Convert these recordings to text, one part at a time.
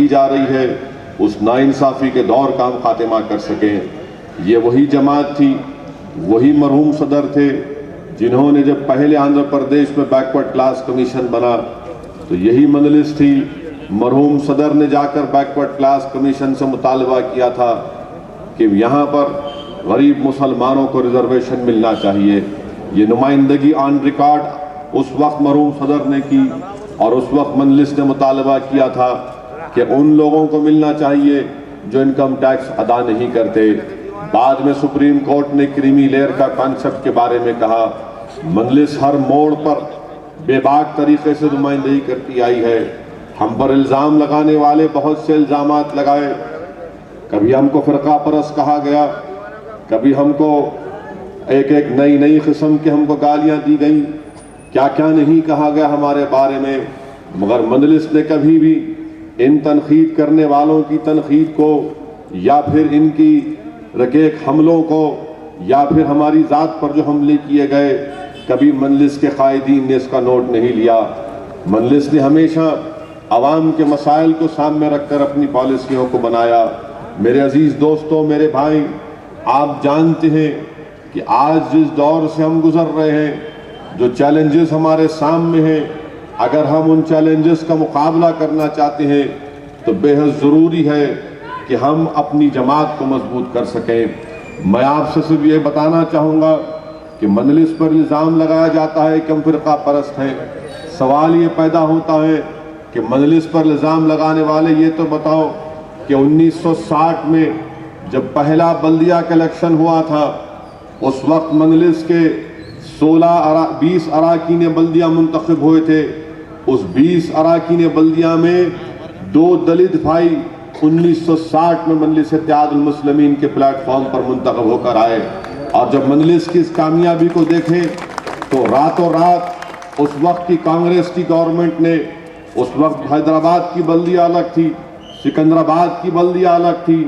की जा रही है उस नाइंसाफ़ी के दौर का हम खात्मा कर सकें। ये वही जमात थी, वही मरहूम सदर थे जिन्होंने जब पहले आंध्र प्रदेश में बैकवर्ड क्लास कमीशन बना तो यही मजलिस थी, मरहूम सदर ने जाकर बैकवर्ड क्लास कमीशन से मुतालबा किया था कि यहाँ पर गरीब मुसलमानों को रिजर्वेशन मिलना चाहिए। ये नुमाइंदगी ऑन रिकॉर्ड उस वक्त मरहूम सदर ने की और उस वक्त मजलिस ने मुतालबा किया था कि उन लोगों को मिलना चाहिए जो इनकम टैक्स अदा नहीं करते। बाद में सुप्रीम कोर्ट ने क्रीमी लेयर का कॉन्सेप्ट के बारे में कहा। मजलिस हर मोड़ पर बेबाक तरीके से नुमाइंदगी करती आई है। हम पर इल्ज़ाम लगाने वाले बहुत से इल्ज़ामात लगाए, कभी हमको फ़िरका परस्त कहा गया, कभी हमको एक एक नई किस्म की हमको गालियां दी गई, क्या क्या नहीं कहा गया हमारे बारे में। मगर मजलिस ने कभी भी इन तनकीद करने वालों की तनकीद को या फिर इनकी रकेक हमलों को या फिर हमारी ज़ात पर जो हमले किए गए, कभी मजलिस के कायदीन ने इसका नोट नहीं लिया। मजलिस ने हमेशा आवाम के मसाइल को सामने रखकर अपनी पॉलिसियों को बनाया। मेरे अजीज़ दोस्तों, मेरे भाई, आप जानते हैं कि आज जिस दौर से हम गुजर रहे हैं, जो चैलेंजेस हमारे सामने हैं, अगर हम उन चैलेंजेस का मुकाबला करना चाहते हैं तो बेहद ज़रूरी है कि हम अपनी जमात को मजबूत कर सकें। मैं आपसे सिर्फ ये बताना चाहूँगा कि मजलिस पर इल्ज़ाम लगाया जाता है कि हम फ़िरका परस्त हैं। सवाल ये पैदा होता है कि मजलिस पर इल्ज़ाम लगाने वाले ये तो बताओ कि 1960 में जब पहला बल्दिया का इलेक्शन हुआ था, उस वक्त मजलिस के 20 अराकीन बल्दिया मुंतखब हुए थे। उस 20 अराकीन बल्दिया में 2 दलित भाई 1960 में मजलिस इत्तेहादुल मुस्लिमीन के प्लेटफॉर्म पर मुंतखब होकर आए। और जब मजलिस की इस कामयाबी को देखें तो रातों रात उस वक्त की कांग्रेस की गवर्नमेंट ने, उस वक्त हैदराबाद की बल्दिया अलग थी, सिकंदराबाद की बल्दिया अलग थी,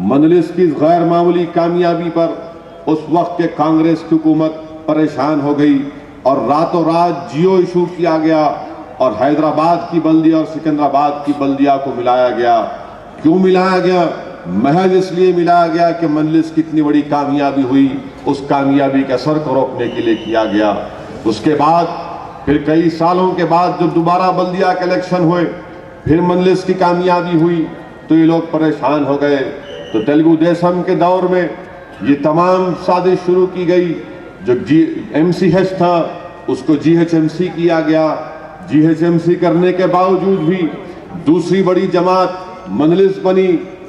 मजलिस की गैर मामूली कामयाबी पर उस वक्त के कांग्रेस की हुकूमत परेशान हो गई और रातों रात जियो इशू किया गया और हैदराबाद की बल्दिया और सिकंदराबाद की बल्दिया को मिलाया गया। क्यों मिलाया गया? महज इसलिए मिलाया गया कि मजलिस की इतनी बड़ी कामयाबी हुई, उस कामयाबी के असर को रोकने के लिए किया गया। उसके बाद फिर कई सालों के बाद जब दोबारा बल्दिया के इलेक्शन हुए, फिर मजलिस की कामयाबी हुई तो ये लोग परेशान हो गए। तो तेलुगु देशम के दौर में ये तमाम साजिश शुरू की गई। जो MCH था उसको GHMC किया गया। GHMC करने के बावजूद भी दूसरी बड़ी जमात मजलिस बनी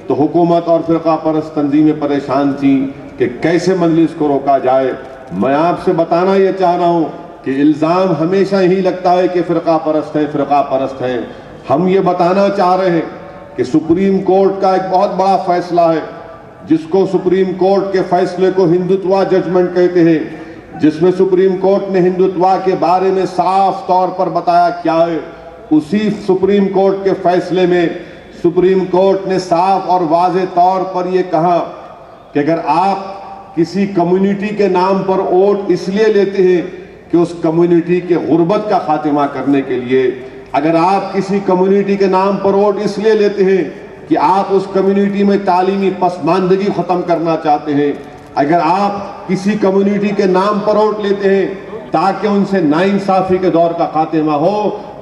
तो हुकूमत और फ़िरका परस्त तंजीमें परेशान थी कि कैसे मजलिस को रोका जाए। मैं आपसे बताना ये चाह रहा हूँ कि इल्ज़ाम हमेशा यही लगता है कि फ़िरका परस्त है, फ़िरका परस्त है। हम ये बताना चाह रहे हैं कि सुप्रीम कोर्ट का एक बहुत बड़ा फैसला है, जिसको सुप्रीम कोर्ट के फैसले को हिंदुत्वा जजमेंट कहते हैं, जिसमें सुप्रीम कोर्ट ने हिंदुत्वा के बारे में साफ तौर पर बताया क्या है। उसी सुप्रीम कोर्ट के फैसले में सुप्रीम कोर्ट ने साफ और वाज़े तौर पर यह कहा कि अगर आप किसी कम्युनिटी के नाम पर वोट इसलिए लेते हैं कि उस कम्युनिटी के गुर्बत का खात्मा करने के लिए, अगर आप किसी कम्युनिटी के नाम पर वोट इसलिए लेते हैं कि आप उस कम्युनिटी में तालीमी पसमानदगी ख़त्म करना चाहते हैं, अगर आप किसी कम्युनिटी के नाम पर वोट लेते हैं ताकि उनसे नाइंसाफ़ी के दौर का खात्मा हो,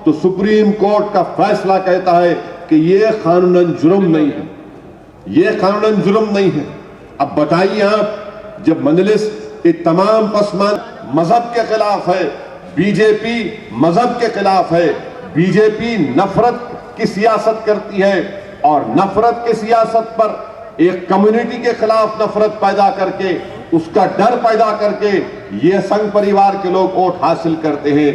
तो सुप्रीम कोर्ट का फैसला कहता है कि ये कानूनन जुर्म नहीं है, ये कानूनन जुर्म नहीं है। अब बताइए आप, जब मजलिस ये तमाम पसमानद मजहब के खिलाफ है, बीजेपी मजहब के खिलाफ है, बीजेपी नफरत की सियासत करती है और नफरत की सियासत पर एक कम्युनिटी के खिलाफ नफरत पैदा करके, उसका डर पैदा करके ये संघ परिवार के लोग वोट हासिल करते हैं।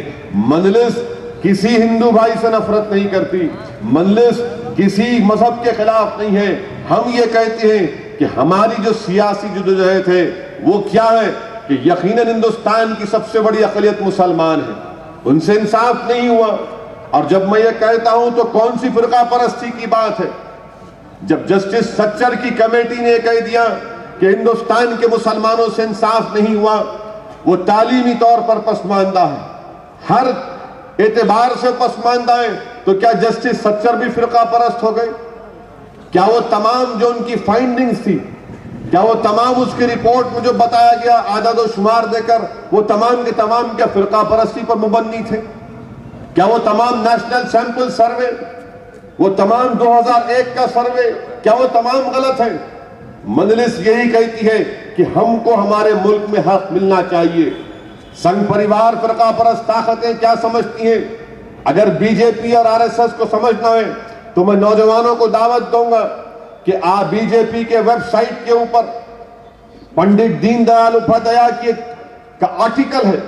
मजलिस किसी हिंदू भाई से नफरत नहीं करती, मजलिस किसी मजहब के खिलाफ नहीं है। हम ये कहते हैं कि हमारी जो सियासी जद्दोजहद है वो क्या है कि यकीनन हिंदुस्तान की सबसे बड़ी अक़लियत मुसलमान है, उनसे इंसाफ नहीं हुआ। और जब मैं ये कहता हूं तो कौन सी फ़िरका परस्ती की बात है? जब जस्टिस सच्चर की कमेटी ने कह दिया कि हिंदुस्तान के मुसलमानों से इंसाफ नहीं हुआ, वो तालीमी तौर पर पसमानदा है, हर एतबार से पसमानदा है, तो क्या जस्टिस सच्चर भी फ़िरका परस्त हो गए? क्या वो तमाम जो उनकी फाइंडिंग्स थी, क्या वो तमाम उसकी रिपोर्ट में जो बताया गया आदद व शुमार देकर, वो तमाम के तमाम क्या फिरका परस्ती पर मुबन्नी थे? क्या वो तमाम नेशनल सैंपल सर्वे, वो तमाम 2001 का सर्वे, क्या वो तमाम गलत है? मजलिस यही कहती है कि हमको हमारे मुल्क में हक मिलना चाहिए। संघ परिवार फिरका परस्त ताकतें क्या समझती हैं? अगर बीजेपी और आरएसएस को समझना है तो मैं नौजवानों को दावत दूंगा कि आप बीजेपी के वेबसाइट के ऊपर पंडित दीनदयाल उपाध्याय की एक आर्टिकल है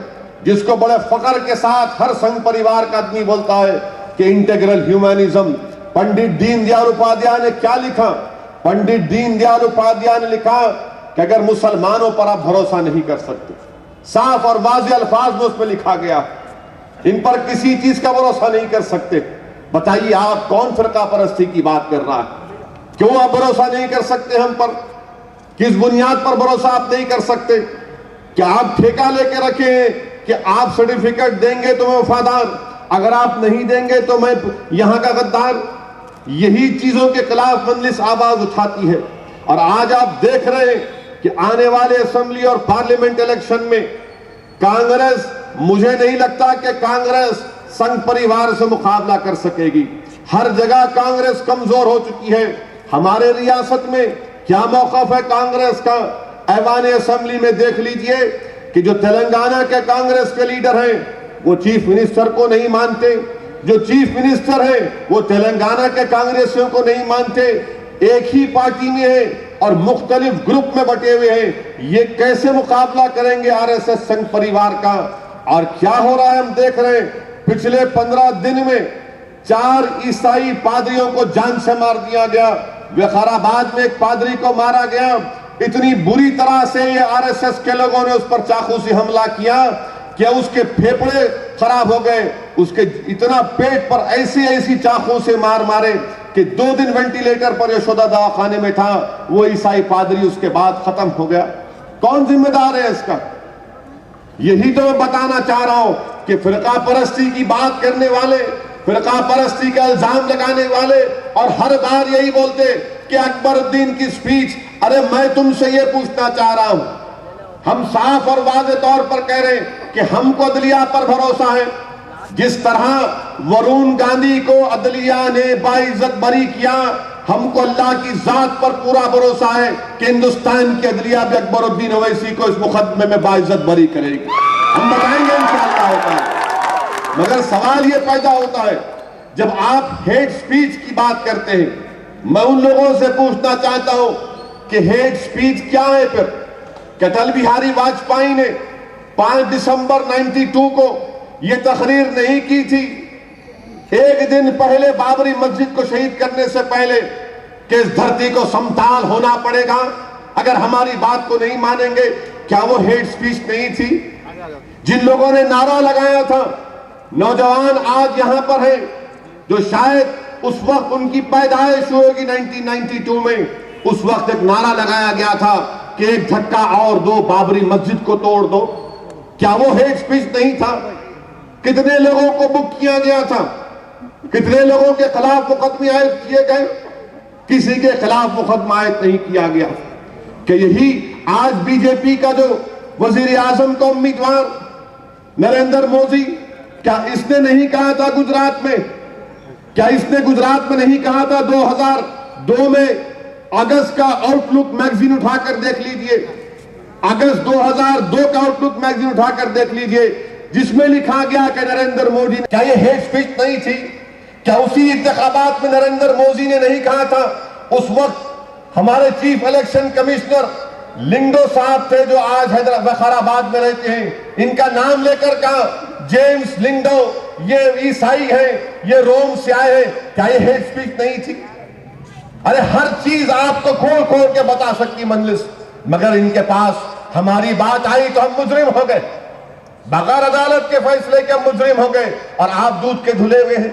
जिसको बड़े फख्र के साथ हर संघ परिवार का आदमी बोलता है कि इंटीग्रल ह्यूमैनिज्म। पंडित दीनदयाल उपाध्याय ने क्या लिखा? पंडित दीनदयाल उपाध्याय ने लिखा कि अगर मुसलमानों पर आप भरोसा नहीं कर सकते, साफ और वाज़ेह अल्फाज में उसमें लिखा गया, इन पर किसी चीज का भरोसा नहीं कर सकते। बताइए आप कौन फिरका परस्ती की बात कर रहा है? क्यों आप भरोसा नहीं कर सकते हम पर? किस बुनियाद पर भरोसा आप नहीं कर सकते? क्या आप ठेका लेके रखे हैं कि आप सर्टिफिकेट देंगे तो मैं वफादार, अगर आप नहीं देंगे तो मैं यहां का गद्दार? यही चीजों के खिलाफ मजलिस आवाज उठाती है। और आज आप देख रहे हैं कि आने वाले असेंबली और पार्लियामेंट इलेक्शन में कांग्रेस, मुझे नहीं लगता कि कांग्रेस संघ परिवार से मुकाबला कर सकेगी। हर जगह कांग्रेस कमजोर हो चुकी है। हमारे रियासत में क्या मौकफ है कांग्रेस का? ऐवान असेंबली में देख लीजिए कि जो तेलंगाना के कांग्रेस के लीडर हैं वो चीफ मिनिस्टर को नहीं मानते, जो चीफ मिनिस्टर हैं वो तेलंगाना के कांग्रेसियों को नहीं मानते। एक ही पार्टी में है और मुख्तलिफ ग्रुप में बटे हुए हैं। ये कैसे मुकाबला करेंगे आरएसएस संघ परिवार का? और क्या हो रहा है हम देख रहे हैं। पिछले 15 दिन में 4 ईसाई पादरियों को जान से मार दिया गया। विकाराबाद में एक पादरी को मारा गया। इतनी बुरी तरह से ये आरएसएस के लोगों ने उस पर चाकू से हमला किया कि उसके फेफड़े खराब हो गए। उसके इतना पेट पर ऐसी ऐसी चाकू से मार मारे कि 2 दिन वेंटिलेटर पर यशोदा दवाखाने में था। वो ईसाई पादरी उसके बाद खत्म हो गया। कौन जिम्मेदार है इसका? यही तो मैं बताना चाह रहा हूं कि फिरका परस्ती की बात करने वाले, फिरका परस्ती का इल्जाम लगाने वाले और हर बार यही बोलते कि अकबरुद्दीन की स्पीच। अरे मैं तुमसे ये पूछना चाह रहा हूं, हम साफ और वाज़ेह तौर पर कह रहे हैं कि हमको अदलिया पर भरोसा है। जिस तरह वरुण गांधी को अदलिया ने बाइज्जत बरी किया, हमको अल्लाह की जात पर पूरा भरोसा है कि हिंदुस्तान की अदलिया भी अकबरुद्दीन ओवैसी को इस मुकदमे में बाइज्जत बरी करेगी। हम बताएंगे इंशाअल्लाह होता है। मगर सवाल यह पैदा होता है जब आप हेट स्पीच की बात करते हैं, मैं उन लोगों से पूछना चाहता हूं कि हेट स्पीच क्या है फिर? अटल बिहारी वाजपेयी ने 5 दिसंबर 92 को यह तकरीर नहीं की थी, एक दिन पहले बाबरी मस्जिद को शहीद करने से पहले, कि इस धरती को समताल होना पड़ेगा अगर हमारी बात को नहीं मानेंगे? क्या वो हेट स्पीच नहीं थी? जिन लोगों ने नारा लगाया था, नौजवान आज यहां पर हैं जो शायद उस वक्त उनकी पैदाइश होगी 1992 में, उस वक्त एक नारा लगाया गया था कि एक झटका और दो, बाबरी मस्जिद को तोड़ दो। क्या वो हेट स्पीच नहीं था? कितने लोगों को बुक किया गया था? कितने लोगों के खिलाफ मुकदमे आयद किए गए? किसी के खिलाफ मुकदमा आयद नहीं किया गया। कि यही आज बीजेपी का जो वजीर आजम का उम्मीदवार नरेंद्र मोदी, क्या इसने नहीं कहा था गुजरात में, क्या इसने गुजरात में नहीं कहा था 2002 में? अगस्त का आउटलुक मैगजीन उठाकर देख लीजिए, अगस्त 2002 का आउटलुक मैगजीन उठाकर देख लीजिए, जिसमें लिखा गया कि नरेंद्र मोदी, क्या ये हेट स्पीच नहीं थी? क्या उसी इंतखाबात में नरेंद्र मोदी ने नहीं कहा था? उस वक्त हमारे चीफ इलेक्शन कमिश्नर लिंगडो साहब थे जो आज हैदराबाद में रहते हैं, इनका नाम लेकर कहा जेम्स लिंगडो, ये ईसाई है, ये रोम से आए हैं। क्या ये हेट स्पीच नहीं थी? अरे हर चीज आपको खोल खोल के बता सकती मजलिस, मगर इनके पास हमारी बात आई तो हम मुजरिम हो गए, बगैर अदालत के फैसले के हम मुजरिम हो गए और आप दूध के धुले हुए हैं।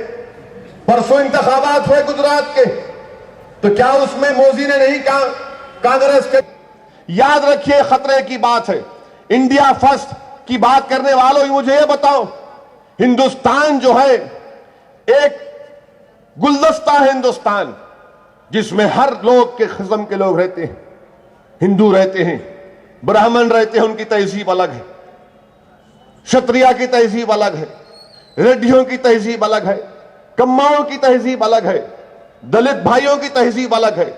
परसों इंतखाबात हुए गुजरात के, तो क्या उसमें मोदी ने नहीं कहा कांग्रेस के? याद रखिए खतरे की बात है। इंडिया फर्स्ट की बात करने वालों, मुझे ये बताओ, हिंदुस्तान जो है एक गुलदस्ता है, हिंदुस्तान जिसमें हर लोग के किस्म के लोग रहते हैं, हिंदू रहते हैं, ब्राह्मण रहते हैं, उनकी तहजीब अलग है, क्षत्रिया की तहजीब अलग है, रेड्डियों की तहजीब अलग है, कम्माओं की तहजीब अलग है, दलित भाइयों की तहजीब अलग है।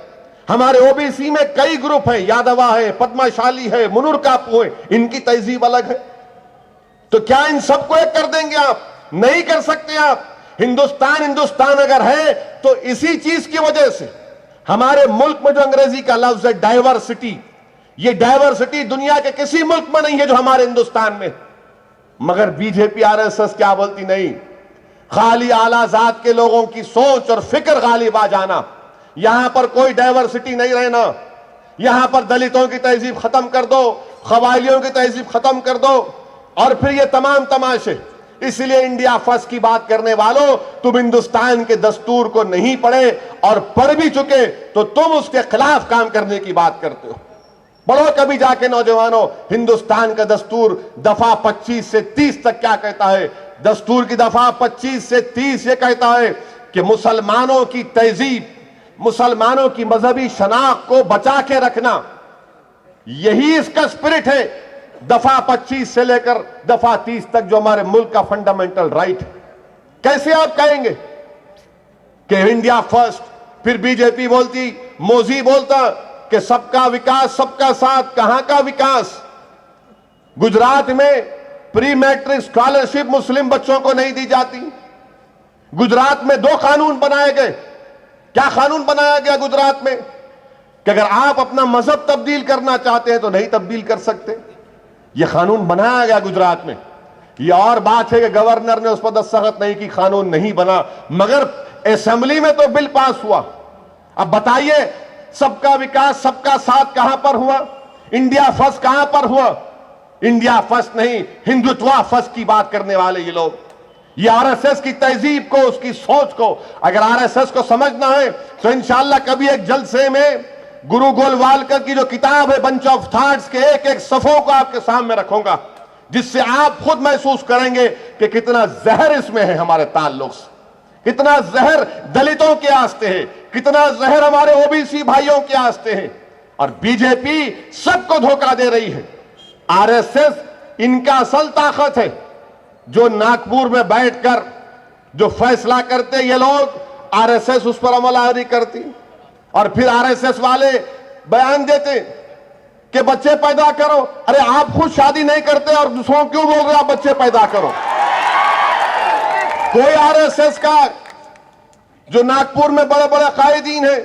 हमारे ओबीसी में कई ग्रुप हैं, यादवा है, पद्माशाली है, मुनुर कापू है, इनकी तहजीब अलग है। तो क्या इन सबको एक कर देंगे आप? नहीं कर सकते आप। हिंदुस्तान अगर है तो इसी चीज की वजह से हमारे मुल्क में जो अंग्रेजी का लफ्ज है डाइवर्सिटी, ये डाइवर्सिटी दुनिया के किसी मुल्क में नहीं है जो हमारे हिंदुस्तान में। मगर बीजेपी आरएसएस क्या बोलती? नहीं, खाली आला जात के लोगों की सोच और फिक्र गालिब आ जाना, यहां पर कोई डाइवर्सिटी नहीं रहना, यहां पर दलितों की तहजीब खत्म कर दो, कबायलियों की तहजीब खत्म कर दो, और फिर ये तमाम तमाशे। इसलिए इंडिया फर्स्ट की बात करने वालों, तुम हिंदुस्तान के दस्तूर को नहीं पढ़े, और पढ़ भी चुके तो तुम उसके खिलाफ काम करने की बात करते हो। पढ़ो कभी जाके नौजवानों, हिंदुस्तान का दस्तूर दफा 25 से 30 तक क्या कहता है। दस्तूर की दफा 25 से 30 ये कहता है कि मुसलमानों की तहजीब, मुसलमानों की मजहबी शनाख्त को बचा के रखना, यही इसका स्पिरिट है। दफा 25 से लेकर दफा 30 तक जो हमारे मुल्क का फंडामेंटल राइट है। कैसे आप कहेंगे कि इंडिया फर्स्ट, फिर बीजेपी बोलती, मोदी बोलता कि सबका विकास सबका साथ। कहां का विकास? गुजरात में प्री मैट्रिक स्कॉलरशिप मुस्लिम बच्चों को नहीं दी जाती। गुजरात में 2 कानून बनाए गए। क्या कानून बनाया गया गुजरात में? कि अगर आप अपना मजहब तब्दील करना चाहते हैं तो नहीं तब्दील कर सकते। यह कानून बनाया गया गुजरात में। यह और बात है कि गवर्नर ने उस पर दस्तखत नहीं की, कानून नहीं बना, मगर असेंबली में तो बिल पास हुआ। अब बताइए, सबका विकास सबका साथ कहां पर हुआ? इंडिया फर्स्ट कहां पर हुआ? इंडिया फर्स्ट नहीं, हिंदुत्व फर्स्ट की बात करने वाले ये लोग। ये आरएसएस की तहजीब को, उसकी सोच को अगर आरएसएस को समझना है तो इंशाअल्लाह कभी एक जलसे में गुरु गोलवालकर की जो किताब है बंच ऑफ थॉट्स के एक एक सफों को आपके सामने रखूंगा, जिससे आप खुद महसूस करेंगे कि कितना जहर इसमें है हमारे ताल्लुक से, कितना जहर दलितों के आस्ते है, कितना जहर हमारे ओबीसी भाइयों के आस्ते है। और बीजेपी सबको धोखा दे रही है। आरएसएस इनका असल ताकत है, जो नागपुर में बैठकर जो फैसला करते ये लोग, आरएसएस उस पर अमलवारी करती, और फिर आरएसएस वाले बयान देते कि बच्चे पैदा करो। अरे आप खुद शादी नहीं करते और दूसरों क्यों बोल रहे आप बच्चे पैदा करो? कोई आरएसएस का जो नागपुर में बड़े बड़े कायदीन हैं,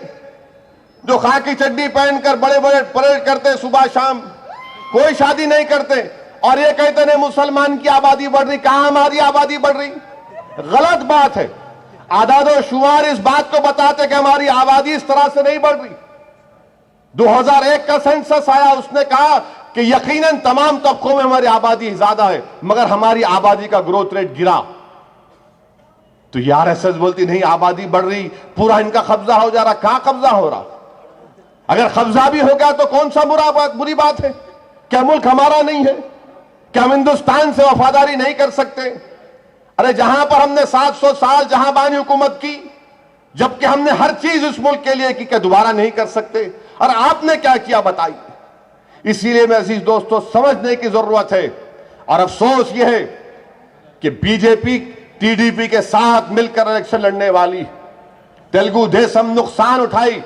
जो खाकी चड्डी पहनकर बड़े बड़े परेड करते सुबह शाम, कोई शादी नहीं करते, और ये कहते नहीं मुसलमान की आबादी बढ़ रही। कहां हमारी आबादी बढ़ रही? गलत बात है। आदादो शुमार इस बात को बताते कि हमारी आबादी इस तरह से नहीं बढ़ रही। 2001 का सेंसस आया, उसने कहा कि यकीनन तमाम तबकों में हमारी आबादी ज्यादा है, मगर हमारी आबादी का ग्रोथ रेट गिरा। तो ये आरएसएस बोलती नहीं आबादी बढ़ रही, पूरा इनका कब्जा हो जा रहा। कहां कब्जा हो रहा? अगर कब्जा भी हो गया तो कौन सा बुरी बात है? क्या मुल्क हमारा नहीं है? क्या हम हिंदुस्तान से वफादारी नहीं कर सकते? अरे जहां पर हमने 700 साल जहां बानी हुकूमत की, जबकि हमने हर चीज इस मुल्क के लिए की, क्या दोबारा नहीं कर सकते? और आपने क्या किया बताइए। इसीलिए मैं अजीज दोस्तों समझने की जरूरत है। और अफसोस यह है कि बीजेपी टीडीपी के साथ मिलकर इलेक्शन लड़ने वाली। तेलुगु देशम नुकसान उठाई।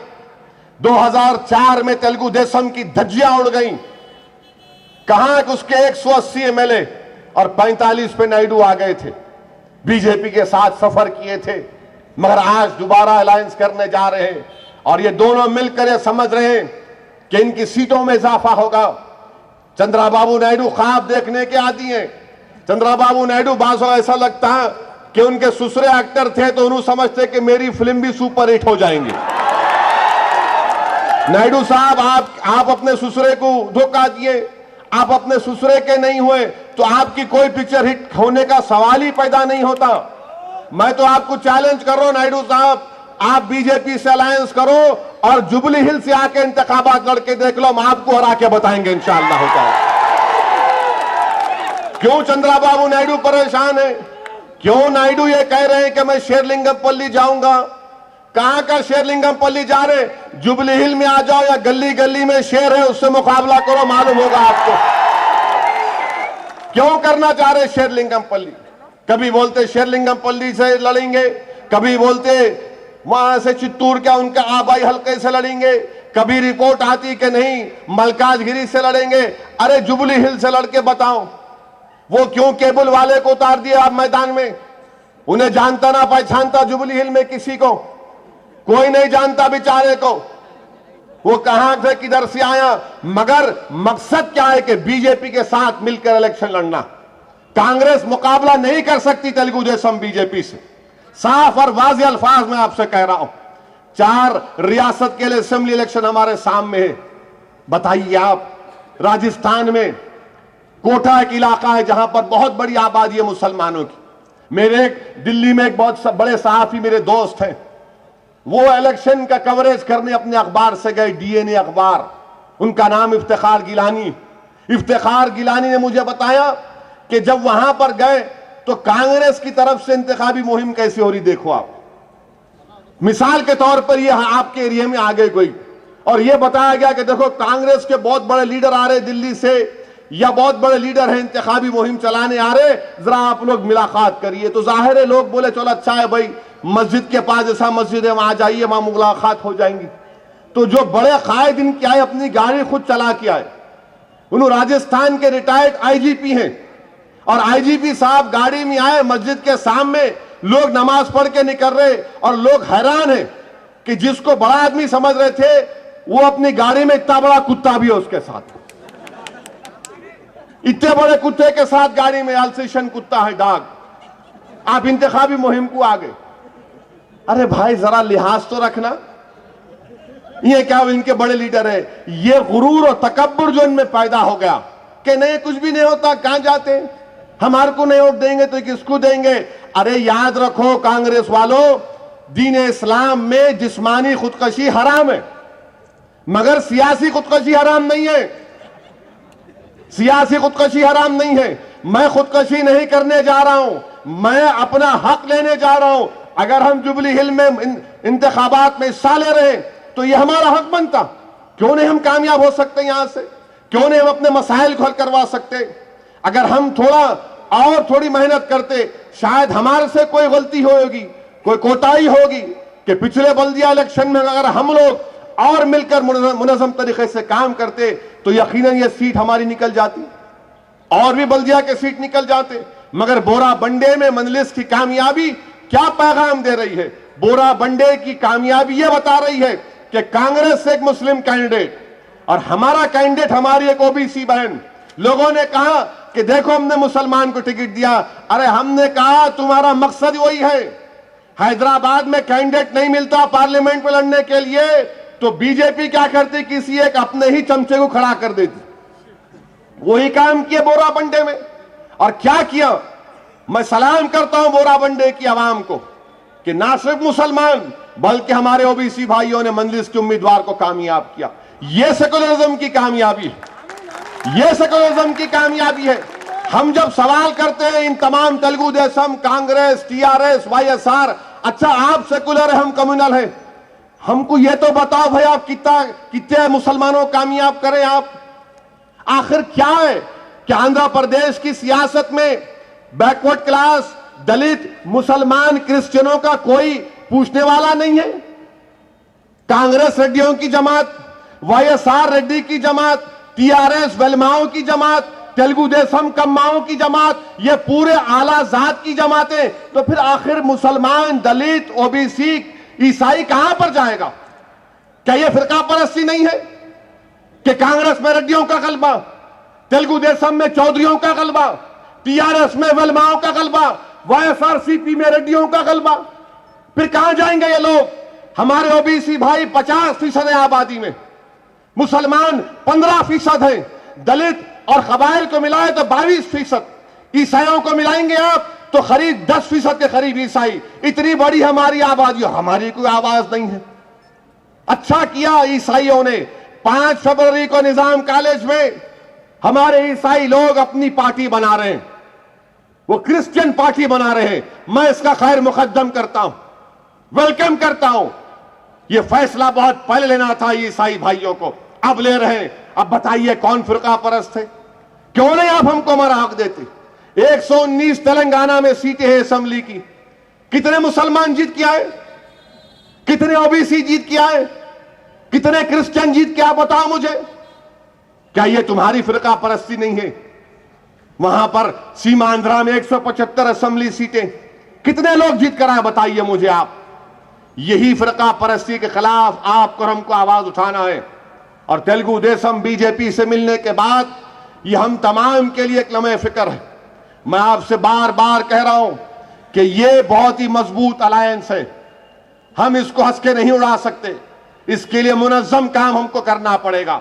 2004 में तेलुगु देशम की धज्जियां उड़ गई। कहां उसके 180 एमएलए और 45 पे नायडू आ गए थे, बीजेपी के साथ सफर किए थे, मगर आज दोबारा अलायंस करने जा रहे हैं। और ये दोनों मिलकर ये समझ रहे हैं कि इनकी सीटों में इजाफा होगा। चंद्रबाबू नायडू ख्वाब देखने के आदी हैं। चंद्रबाबू नायडू बाजों ऐसा लगता है कि उनके ससुरे एक्टर थे तो उन्होंने समझते कि मेरी फिल्म भी सुपर हिट हो जाएंगी। नायडू साहब, आप अपने ससुरे को धोखा दिए, आप अपने ससुरे के नहीं हुए तो आपकी कोई पिक्चर हिट होने का सवाल ही पैदा नहीं होता। मैं तो आपको चैलेंज कर रहा हूं नायडू साहब, आप बीजेपी से अलायंस करो और जुबली हिल से आके इंतखाबात लड़के देख लो, हम आपको हरा के बताएंगे इंशाअल्लाह होता है। क्यों चंद्रबाबू नायडू परेशान है? क्यों नायडू ये कह रहे हैं कि मैं शेरलिंगमपल्ली जाऊंगा, कहां का शेरलिंगमपल्ली जा रहे? जुबली हिल में आ जाओ या गली गली में शेर है उससे मुकाबला करो, मालूम होगा आपको। क्यों करना चाह रहे शेरलिंगमपल्ली? कभी बोलते शेरलिंगमपल्ली से लड़ेंगे, कभी बोलते वहां से चित्तूर क्या उनका आबाई हल्के से लड़ेंगे, कभी रिपोर्ट आती कि नहीं मलकाजगिरी से लड़ेंगे। अरे जुबली हिल से लड़के बताओ, वो क्यों केबल वाले को उतार दिया आप मैदान में? उन्हें जानता ना पहचानता जुबली हिल में किसी को, कोई नहीं जानता बेचारे को, वो कहां से किधर से आया। मगर मकसद क्या है कि बीजेपी के साथ मिलकर इलेक्शन लड़ना। कांग्रेस मुकाबला नहीं कर सकती तेलुगु देशम बीजेपी से, साफ और वाज़ेह अल्फाज में आपसे कह रहा हूं। 4 रियासत के लिए असेंबली इलेक्शन हमारे सामने है। बताइए आप, राजस्थान में कोटा एक इलाका है जहां पर बहुत बड़ी आबादी है मुसलमानों की। मेरे दिल्ली में एक बहुत बड़े सहाफी मेरे दोस्त हैं, वो इलेक्शन का कवरेज करने अपने अखबार से गए, डीएनए अखबार, उनका नाम इफ्तिखार गिलानी। इफ्तिखार गिलानी ने मुझे बताया कि जब वहां पर गए तो कांग्रेस की तरफ से इंतखाबी मुहिम कैसी हो रही देखो आप। मिसाल के तौर पर ये आपके एरिया में आ गए कोई और ये बताया गया कि देखो कांग्रेस के बहुत बड़े लीडर आ रहे दिल्ली से, या बहुत बड़े लीडर हैं इंतखाबी मुहिम चलाने आ रहे, जरा आप लोग मुलाकात करिए। तो जाहिर है लोग बोले चलो अच्छा है भाई, मस्जिद के पास जैसा मस्जिद है वहां जाइए, वहां मुलाकात हो जाएंगी। तो जो बड़े कायद इनके आए, अपनी गाड़ी खुद चला के आए। उन्होंने राजस्थान के रिटायर्ड आईजीपी हैं और आईजीपी साहब गाड़ी में आए, मस्जिद के सामने लोग नमाज पढ़ के निकल रहे और लोग हैरान हैं कि जिसको बड़ा आदमी समझ रहे थे वो अपनी गाड़ी में इतना बड़ा कुत्ता भी है उसके साथ, इतने बड़े कुत्ते के साथ गाड़ी में, अल्सेशन कुत्ता है डाग। आप इंतखाबी मुहिम को आ गए। अरे भाई जरा लिहाज तो रखना, ये क्या इनके बड़े लीडर है, ये गुरूर और तकब्बुर जो इनमें पैदा हो गया कि नहीं कुछ भी नहीं होता, कहां जाते, हमारे को नहीं वोट देंगे तो किसको देंगे। अरे याद रखो कांग्रेस वालों, दीन इस्लाम में जिस्मानी खुदकशी हराम है मगर सियासी खुदकशी हराम नहीं है। सियासी खुदकशी हराम नहीं है। मैं खुदकशी नहीं करने जा रहा हूं, मैं अपना हक लेने जा रहा हूं। अगर हम जुबली हिल में इंतखाबात में हिस्सा ले रहे हैं तो यह हमारा हक बनता। क्यों नहीं हम कामयाब हो सकते यहां से, क्यों नहीं हम अपने मसाइल को हल करवा सकते। अगर हम थोड़ी मेहनत करते, शायद हमारे से कोई गलती होगी, कोई कोताही होगी कि पिछले बल्दिया इलेक्शन में अगर हम लोग और मिलकर मुनज़्ज़म तरीके से काम करते तो यकीनन ये सीट हमारी निकल जाती, और भी बल्दिया के सीट निकल जाते। मगर बोरा बंडे में मजलिस की कामयाबी क्या पैगाम दे रही है? बोरा बंडे की कामयाबी यह बता रही है कि कांग्रेस एक मुस्लिम कैंडिडेट और हमारा कैंडिडेट हमारी एक ओबीसी बहन। लोगों ने कहा कि देखो हमने मुसलमान को टिकट दिया। अरे हमने कहा तुम्हारा मकसद वही है। हैदराबाद में कैंडिडेट नहीं मिलता पार्लियामेंट में लड़ने के लिए तो बीजेपी क्या करती, किसी एक अपने ही चमचे को खड़ा कर देती। वही काम किया बोरा बंडे में। और क्या किया, मैं सलाम करता हूं बोरा बंडे की आवाम को कि ना सिर्फ मुसलमान बल्कि हमारे ओबीसी भाइयों ने मंजलिस के उम्मीदवार को कामयाब किया। यह सेकुलरिज्म की कामयाबी है, यह सेकुलरिज्म की कामयाबी है। हम जब सवाल करते हैं इन तमाम तेलुगु देशम, कांग्रेस, टीआरएस, वाईएसआर, अच्छा आप सेकुलर है हम कम्युनल है, हमको यह तो बताओ भाई आप कितने मुसलमानों कामयाब करें आप। आखिर क्या है कि आंध्र प्रदेश की सियासत में बैकवर्ड क्लास, दलित, मुसलमान, क्रिश्चियनों का कोई पूछने वाला नहीं है। कांग्रेस रेड्डियों की जमात, वाईएसआर रेड्डी की जमात, टीआरएस वेलमाओं की जमात, तेलुगु देशम कम्माओं की जमात, ये पूरे आला जात की जमातें, तो फिर आखिर मुसलमान, दलित, ओबीसी, ईसाई कहां पर जाएगा? क्या यह फिरका परस्ती नहीं है कि कांग्रेस में रेड्डियों का गलबा, तेलुगु देशम में चौधरियों का गलबा, टीआरएस में वेलमाओं का गलबा, वाईएसआरसीपी में रेड्डियों का गलबा? फिर कहां जाएंगे ये लोग? हमारे ओबीसी भाई 50% है आबादी में, मुसलमान 15% है, दलित और कबाइल को मिलाए तो 22%, ईसाइयों को मिलाएंगे आप तो करीब 10% के करीब ईसाई। इतनी बड़ी हमारी आबादी, हमारी कोई आवाज नहीं है। अच्छा किया ईसाइयों ने 5 फरवरी को निजाम कॉलेज में हमारे ईसाई लोग अपनी पार्टी बना रहे हैं, वो क्रिश्चियन पार्टी बना रहे हैं। मैं इसका खैर मुकद्दम करता हूं, वेलकम करता हूं। ये फैसला बहुत पहले लेना था ये ईसाई भाइयों को, अब ले रहे हैं। अब बताइए कौन फिरका परस्त है? क्यों नहीं आप हमको हमारा हक देते? 119 तेलंगाना में सीटें हैं असेंबली की, कितने मुसलमान जीत के आए? कितने ओबीसी जीत के आए? कितने क्रिश्चियन जीत के आए? बताओ मुझे। क्या ये तुम्हारी फिरका परस्ती नहीं है? वहां पर सीमांध्रा में 175 असेंबली सीटें, कितने लोग जीत कर आए? बताइए मुझे आप। यही फिरका परस्ती के खिलाफ आपको हमको आवाज उठाना है। और तेलुगु देशम बीजेपी से मिलने के बाद ये हम तमाम के लिए एक लम्हे फिक्र है। मैं आपसे बार बार कह रहा हूं कि ये बहुत ही मजबूत अलायंस है, हम इसको हंस के नहीं उड़ा सकते। इसके लिए मुनज्जम काम हमको करना पड़ेगा,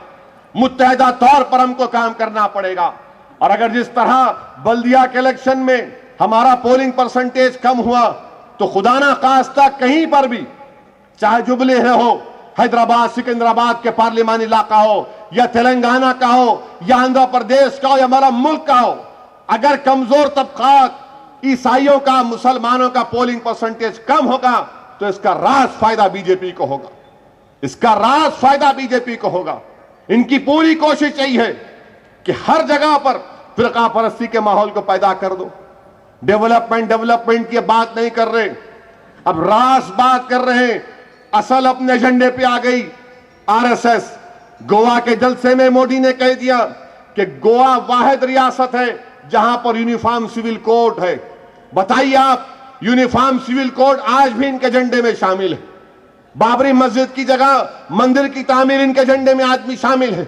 मुत्तहदा तौर पर हमको काम करना पड़ेगा। और अगर जिस तरह बल्दिया के इलेक्शन में हमारा पोलिंग परसेंटेज कम हुआ, तो खुदा ना खास्ता कहीं पर भी, चाहे जुबली हो, हैदराबाद सिकंदराबाद के पार्लिमानी इलाका हो, या तेलंगाना का हो, या आंध्र प्रदेश का हो, या हमारा मुल्क का हो, अगर कमजोर तबकात ईसाइयों का, मुसलमानों का पोलिंग परसेंटेज कम होगा, तो इसका राज फायदा बीजेपी को होगा। इसका राज फायदा बीजेपी को होगा। इनकी पूरी कोशिश यही है कि हर जगह पर फिरका परस्ती के माहौल को पैदा कर दो। डेवलपमेंट की बात नहीं कर रहे, अब रास बात कर रहे हैं। असल अपने एजेंडे पे आ गई आरएसएस। गोवा के जलसे में मोदी ने कह दिया कि गोवा वाहिद रियासत है जहां पर यूनिफॉर्म सिविल कोड है। बताइए आप, यूनिफॉर्म सिविल कोड आज भी इनके एजेंडे में शामिल है। बाबरी मस्जिद की जगह मंदिर की तामीर इनके एजेंडे में आदमी शामिल है।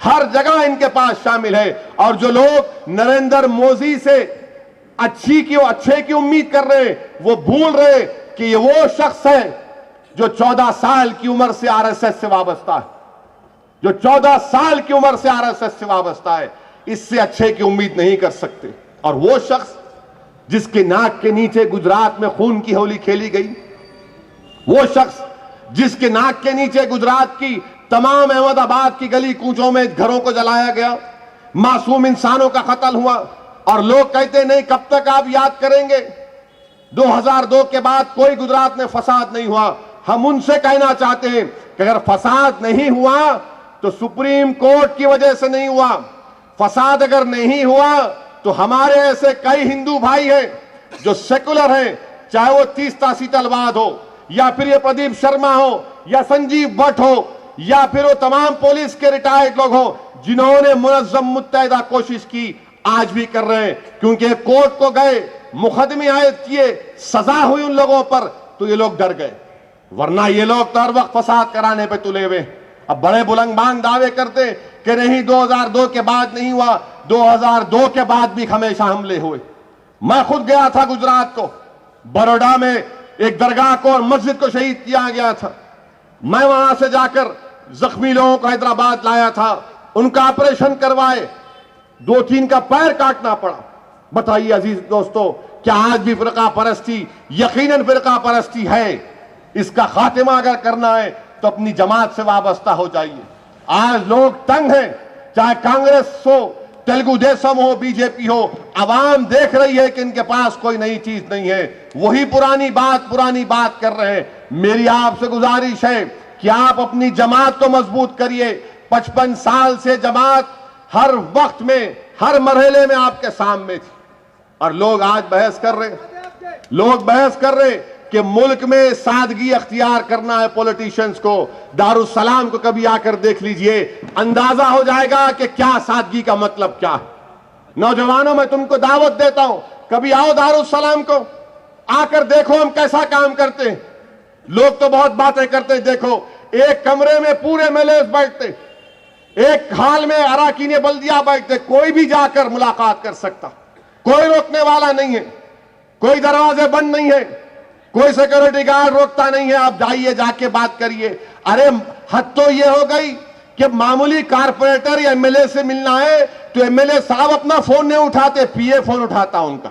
हर जगह इनके पास शामिल है। और जो लोग नरेंद्र मोदी से अच्छे की उम्मीद कर रहे हैं, वो भूल रहे कि ये वो शख्स है जो 14 साल की उम्र से आरएसएस से वाबस्ता है, जो 14 साल की उम्र से आरएसएस से वाबस्ता है। इससे अच्छे की उम्मीद नहीं कर सकते। और वो शख्स जिसके नाक के नीचे गुजरात में खून की होली खेली गई, वो शख्स जिसके नाक के नीचे गुजरात की तमाम अहमदाबाद की गली कूचों में घरों को जलाया गया, मासूम इंसानों का कत्ल हुआ, और लोग कहते नहीं कब तक आप याद करेंगे? 2002 के बाद कोई गुजरात में फसाद नहीं हुआ। हम उनसे कहना चाहते हैं कि अगर फसाद नहीं हुआ तो सुप्रीम कोर्ट की वजह से नहीं हुआ। फसाद अगर नहीं हुआ तो हमारे ऐसे कई हिंदू भाई हैं जो सेकुलर हैं, चाहे वो तीस्ता सीतलवाद हो, या फिर ये प्रदीप शर्मा हो, या संजीव भट्ट हो, या फिर वो तमाम पुलिस के रिटायर्ड लोग हो, जिन्होंने मुनज़्ज़म मुत्तहिदा कोशिश की, आज भी कर रहे हैं। क्योंकि कोर्ट को गए, मुकदमे आयद किए, सजा हुई उन लोगों पर, तो ये लोग डर गए। वरना ये लोग तो हर वक्त फसाद कराने पे तुले हुए। अब बड़े बुलंदबान दावे करते कि नहीं 2002 के बाद नहीं हुआ, 2002 के बाद भी हमेशा हमले हुए। मैं खुद गया था गुजरात को, बड़ौदा में एक दरगाह को और मस्जिद को शहीद किया गया था। मैं वहां से जाकर जख्मी लोगों को हैदराबाद लाया था, उनका ऑपरेशन करवाए, 2-3 का पैर काटना पड़ा। बताइए अजीज दोस्तों, क्या आज भी फिरका परस्ती, यकीनन फिरका परस्ती है। इसका खात्मा अगर करना है तो अपनी जमात से वाबस्ता हो जाइए। आज लोग तंग हैं, चाहे कांग्रेस हो, तेलुगु देशम हो, बीजेपी हो, आवाम देख रही है कि इनके पास कोई नई चीज नहीं है, वही पुरानी बात कर रहे हैं। मेरी आपसे गुजारिश है कि आप अपनी जमात को मजबूत करिए। 55 साल से जमात हर वक्त में, हर मरहले में आपके सामने थी, और लोग आज बहस कर रहे कि मुल्क में सादगी अख्तियार करना है पॉलिटिशियंस को। दारुस्सलाम को कभी आकर देख लीजिए, अंदाजा हो जाएगा कि क्या सादगी का मतलब क्या है। नौजवानों, मैं तुमको दावत देता हूं, कभी आओ दारुस्सलाम को, आकर देखो हम कैसा काम करते हैं। लोग तो बहुत बातें करते हैं, देखो एक कमरे में पूरे एमएलए बैठते, एक हाल में अराकीन बल्दिया बैठते, कोई भी जाकर मुलाकात कर सकता, कोई रोकने वाला नहीं है, कोई दरवाजे बंद नहीं है, कोई सिक्योरिटी गार्ड रोकता नहीं है। आप जाइए, जाके बात करिए। अरे हद तो ये हो गई कि मामूली कारपोरेटर या एमएलए से मिलना है तो एमएलए साहब अपना फोन नहीं उठाते, पीए फोन उठाता उनका।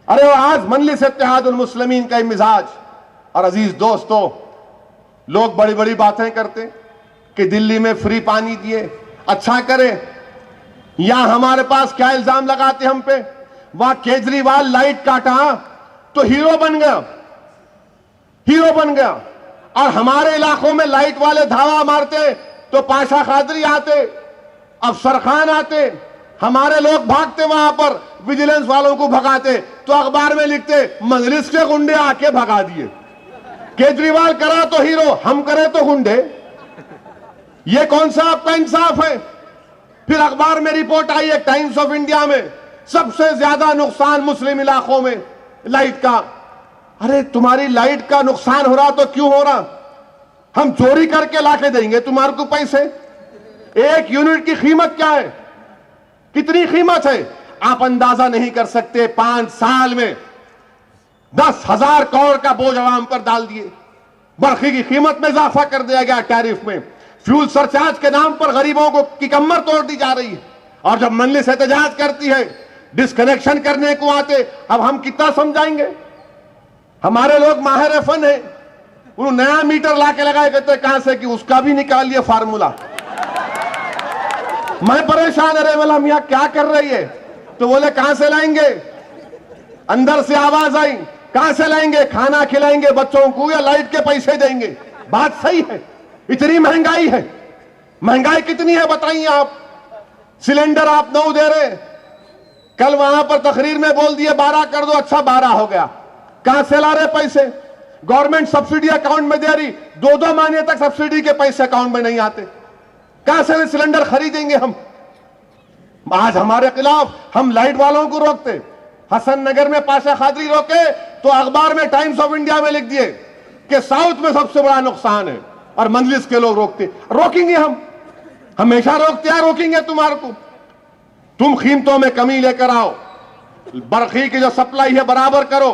अरे वो आज मजलिस इत्तेहादुल मुस्लिमीन का मिजाज। और अजीज दोस्तों, लोग बड़ी बड़ी बातें करते कि दिल्ली में फ्री पानी दिए, अच्छा करे। यहां हमारे पास क्या इल्जाम लगाते हम पे, वहां केजरीवाल लाइट काटा तो हीरो बन गया। और हमारे इलाकों में लाइट वाले धावा मारते तो पाशा खादरी आते, अफसर खान आते, हमारे लोग भागते वहां पर, विजिलेंस वालों को भगाते, तो अखबार में लिखते मजलिस के गुंडे आके भगा दिए। केजरीवाल करा तो हीरो, हम करे तो गुंडे। ये कौन सा आपका इंसाफ है? फिर अखबार में रिपोर्ट आई है टाइम्स ऑफ इंडिया में, सबसे ज्यादा नुकसान मुस्लिम इलाकों में लाइट का। अरे तुम्हारी लाइट का नुकसान हो रहा तो क्यों हो रहा? हम चोरी करके लाके देंगे तुम्हारे को पैसे। एक यूनिट की कीमत क्या है? कितनी कीमत है आप अंदाजा नहीं कर सकते। 5 साल में 10,000 करोड़ का बोझ आवाम पर डाल दिए। बरखी की कीमत में इजाफा कर दिया गया, टैरिफ में फ्यूल सरचार्ज के नाम पर गरीबों को की कमर तोड़ दी जा रही है। और जब मजलिस एहतजाज करती है, डिस्कनेक्शन करने को आते, अब हम कितना समझाएंगे? हमारे लोग माहिर फन है, उन्होंने नया मीटर लाके लगाए, कहते कहां से कि उसका भी निकालिए फार्मूला। मैं परेशान, अरे वाला मियां क्या कर रही है? तो बोले कहां से लाएंगे? अंदर से आवाज आई, कहां से लाएंगे? खाना खिलाएंगे बच्चों को या लाइट के पैसे देंगे? बात सही है, इतनी महंगाई है। महंगाई कितनी है बताइए आप? सिलेंडर आप 9 दे रहे, कल वहां पर तकरीर में बोल दिए 12 कर दो, अच्छा 12 हो गया। कहां से ला रहे पैसे? गवर्नमेंट सब्सिडी अकाउंट में दे रही, 2-2 महीने तक सब्सिडी के पैसे अकाउंट में नहीं आते। कहां से सिलेंडर खरीदेंगे हम? आज हमारे खिलाफ हम लाइट वालों को रोकते, हसन नगर में पाशा खादरी रोके तो अखबार में टाइम्स ऑफ इंडिया में लिख दिए कि साउथ में सबसे बड़ा नुकसान है, और मजलिस के लोग रोकते। रोकेंगे हम, हमेशा रोकते हैं, रोकेंगे तुम्हारे को। तुम कीमतों में कमी लेकर आओ, बरखी की जो सप्लाई है बराबर करो।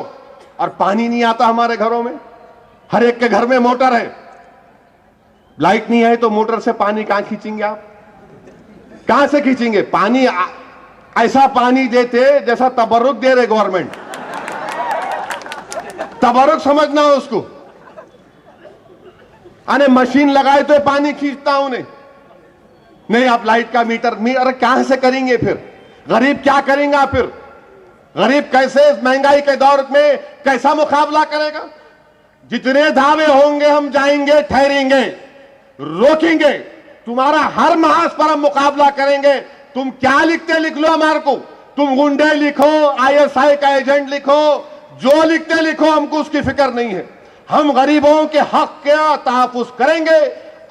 और पानी नहीं आता हमारे घरों में, हर एक के घर में मोटर है, लाइट नहीं है तो मोटर से पानी कहां खींचेंगे आप? कहां से खींचेंगे पानी? ऐसा पानी देते जैसा तबर्रुक दे रहे गवर्नमेंट। तबर्रुक समझना हो उसको। अरे मशीन लगाए तो पानी खींचता हूं नहीं, आप लाइट का मीटर अरे कहां से करेंगे फिर? गरीब क्या करेगा फिर? गरीब कैसे इस महंगाई के दौर में कैसा मुकाबला करेगा? जितने दावे होंगे हम जाएंगे, ठहरेंगे, रोकेंगे, तुम्हारा हर महाज पर हम मुकाबला करेंगे। तुम क्या लिखते लिख लो हमारे को, तुम गुंडे लिखो, ISI का एजेंट लिखो, जो लिखते लिखो, हमको उसकी फिक्र नहीं है। हम गरीबों के हक का तहफ्फुज करेंगे,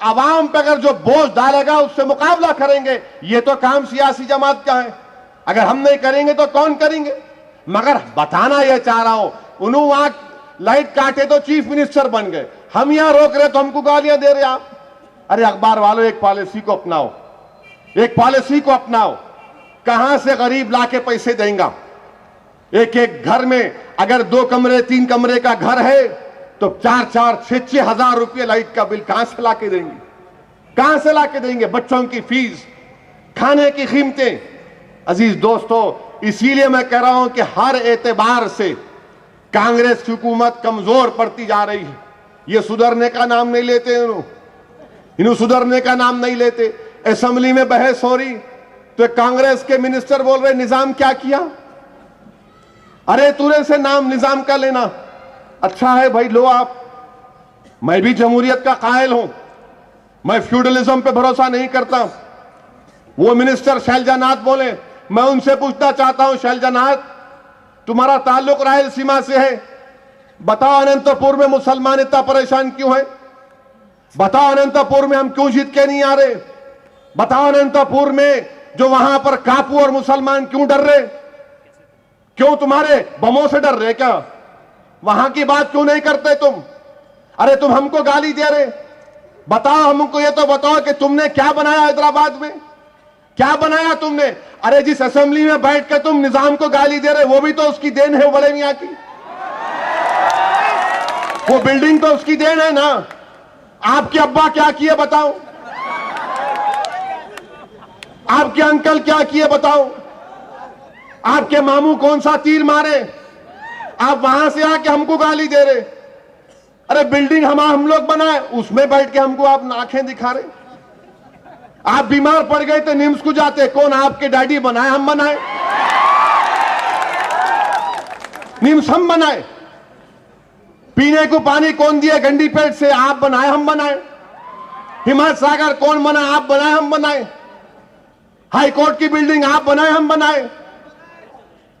आवाम पर अगर जो बोझ डालेगा उससे मुकाबला करेंगे। ये तो काम सियासी जमात का है, अगर हम नहीं करेंगे तो कौन करेंगे? मगर बताना यह चाह रहा हूं, उन्होंने वहां लाइट काटे तो चीफ मिनिस्टर बन गए, हम यहां रोक रहे तो हमको गालियां दे रहे आप। अरे अखबार वालों, एक पॉलिसी को अपनाओ, एक पॉलिसी को अपनाओ। कहां से गरीब लाके पैसे देगा? एक एक घर में अगर 2 कमरे 3 कमरे का घर है तो 4-4, 6-6 हजार रुपये लाइट का बिल कहां से लाके देंगे? कहां से लाके देंगे? बच्चों की फीस, खाने की कीमतें। अजीज दोस्तों, इसीलिए मैं कह रहा हूं कि हर एतबार से कांग्रेस की हुकूमत कमजोर पड़ती जा रही है। ये सुधरने का नाम नहीं लेते, इन्हों सुधरने का नाम नहीं लेते। असेंबली में बहस हो रही तो कांग्रेस के मिनिस्टर बोल रहे निजाम क्या किया? अरे तूने से नाम निजाम का लेना अच्छा है भाई, लो आप। मैं भी जमहूरियत का कायल हूं, मैं फ्यूडलिज्म पे भरोसा नहीं करता। वो मिनिस्टर शैलजानाथ बोले, मैं उनसे पूछना चाहता हूं, शैलजानाथ तुम्हारा ताल्लुक रायलसीमा से है, बताओ अनंतपुर में मुसलमान इतना परेशान क्यों है? बताओ अनंतपुर में हम क्यों जीत के नहीं आ रहे? बताओ अनंतपुर में जो वहां पर कापू और मुसलमान क्यों डर रहे? क्यों तुम्हारे बमों से डर रहे क्या? वहां की बात क्यों नहीं करते तुम? अरे तुम हमको गाली दे रहे, बताओ हमको ये तो बताओ कि तुमने क्या बनाया हैदराबाद में? क्या बनाया तुमने? अरे जिस असेंबली में बैठ के तुम निजाम को गाली दे रहे, वो भी तो उसकी देन है बड़े मियां की। वो बिल्डिंग तो उसकी देन है ना। आपके अब्बा क्या किए बताओ? आपके अंकल क्या किए बताओ? आपके मामू कौन सा तीर मारे? आप वहां से आके हमको गाली दे रहे। अरे बिल्डिंग हम लोग बनाए, उसमें बैठ के हमको आप आंखें दिखा रहे। आप बीमार पड़ गए तो निम्स को जाते, कौन आपके डैडी बनाए? हम बनाए? निम्स हम बनाए? पीने को पानी कौन दिया गंडी पेट से? आप बनाए हम बनाए? हिमायत सागर कौन बना? आप बनाए हम बनाए? हाई कोर्ट की बिल्डिंग आप बनाए हम बनाए?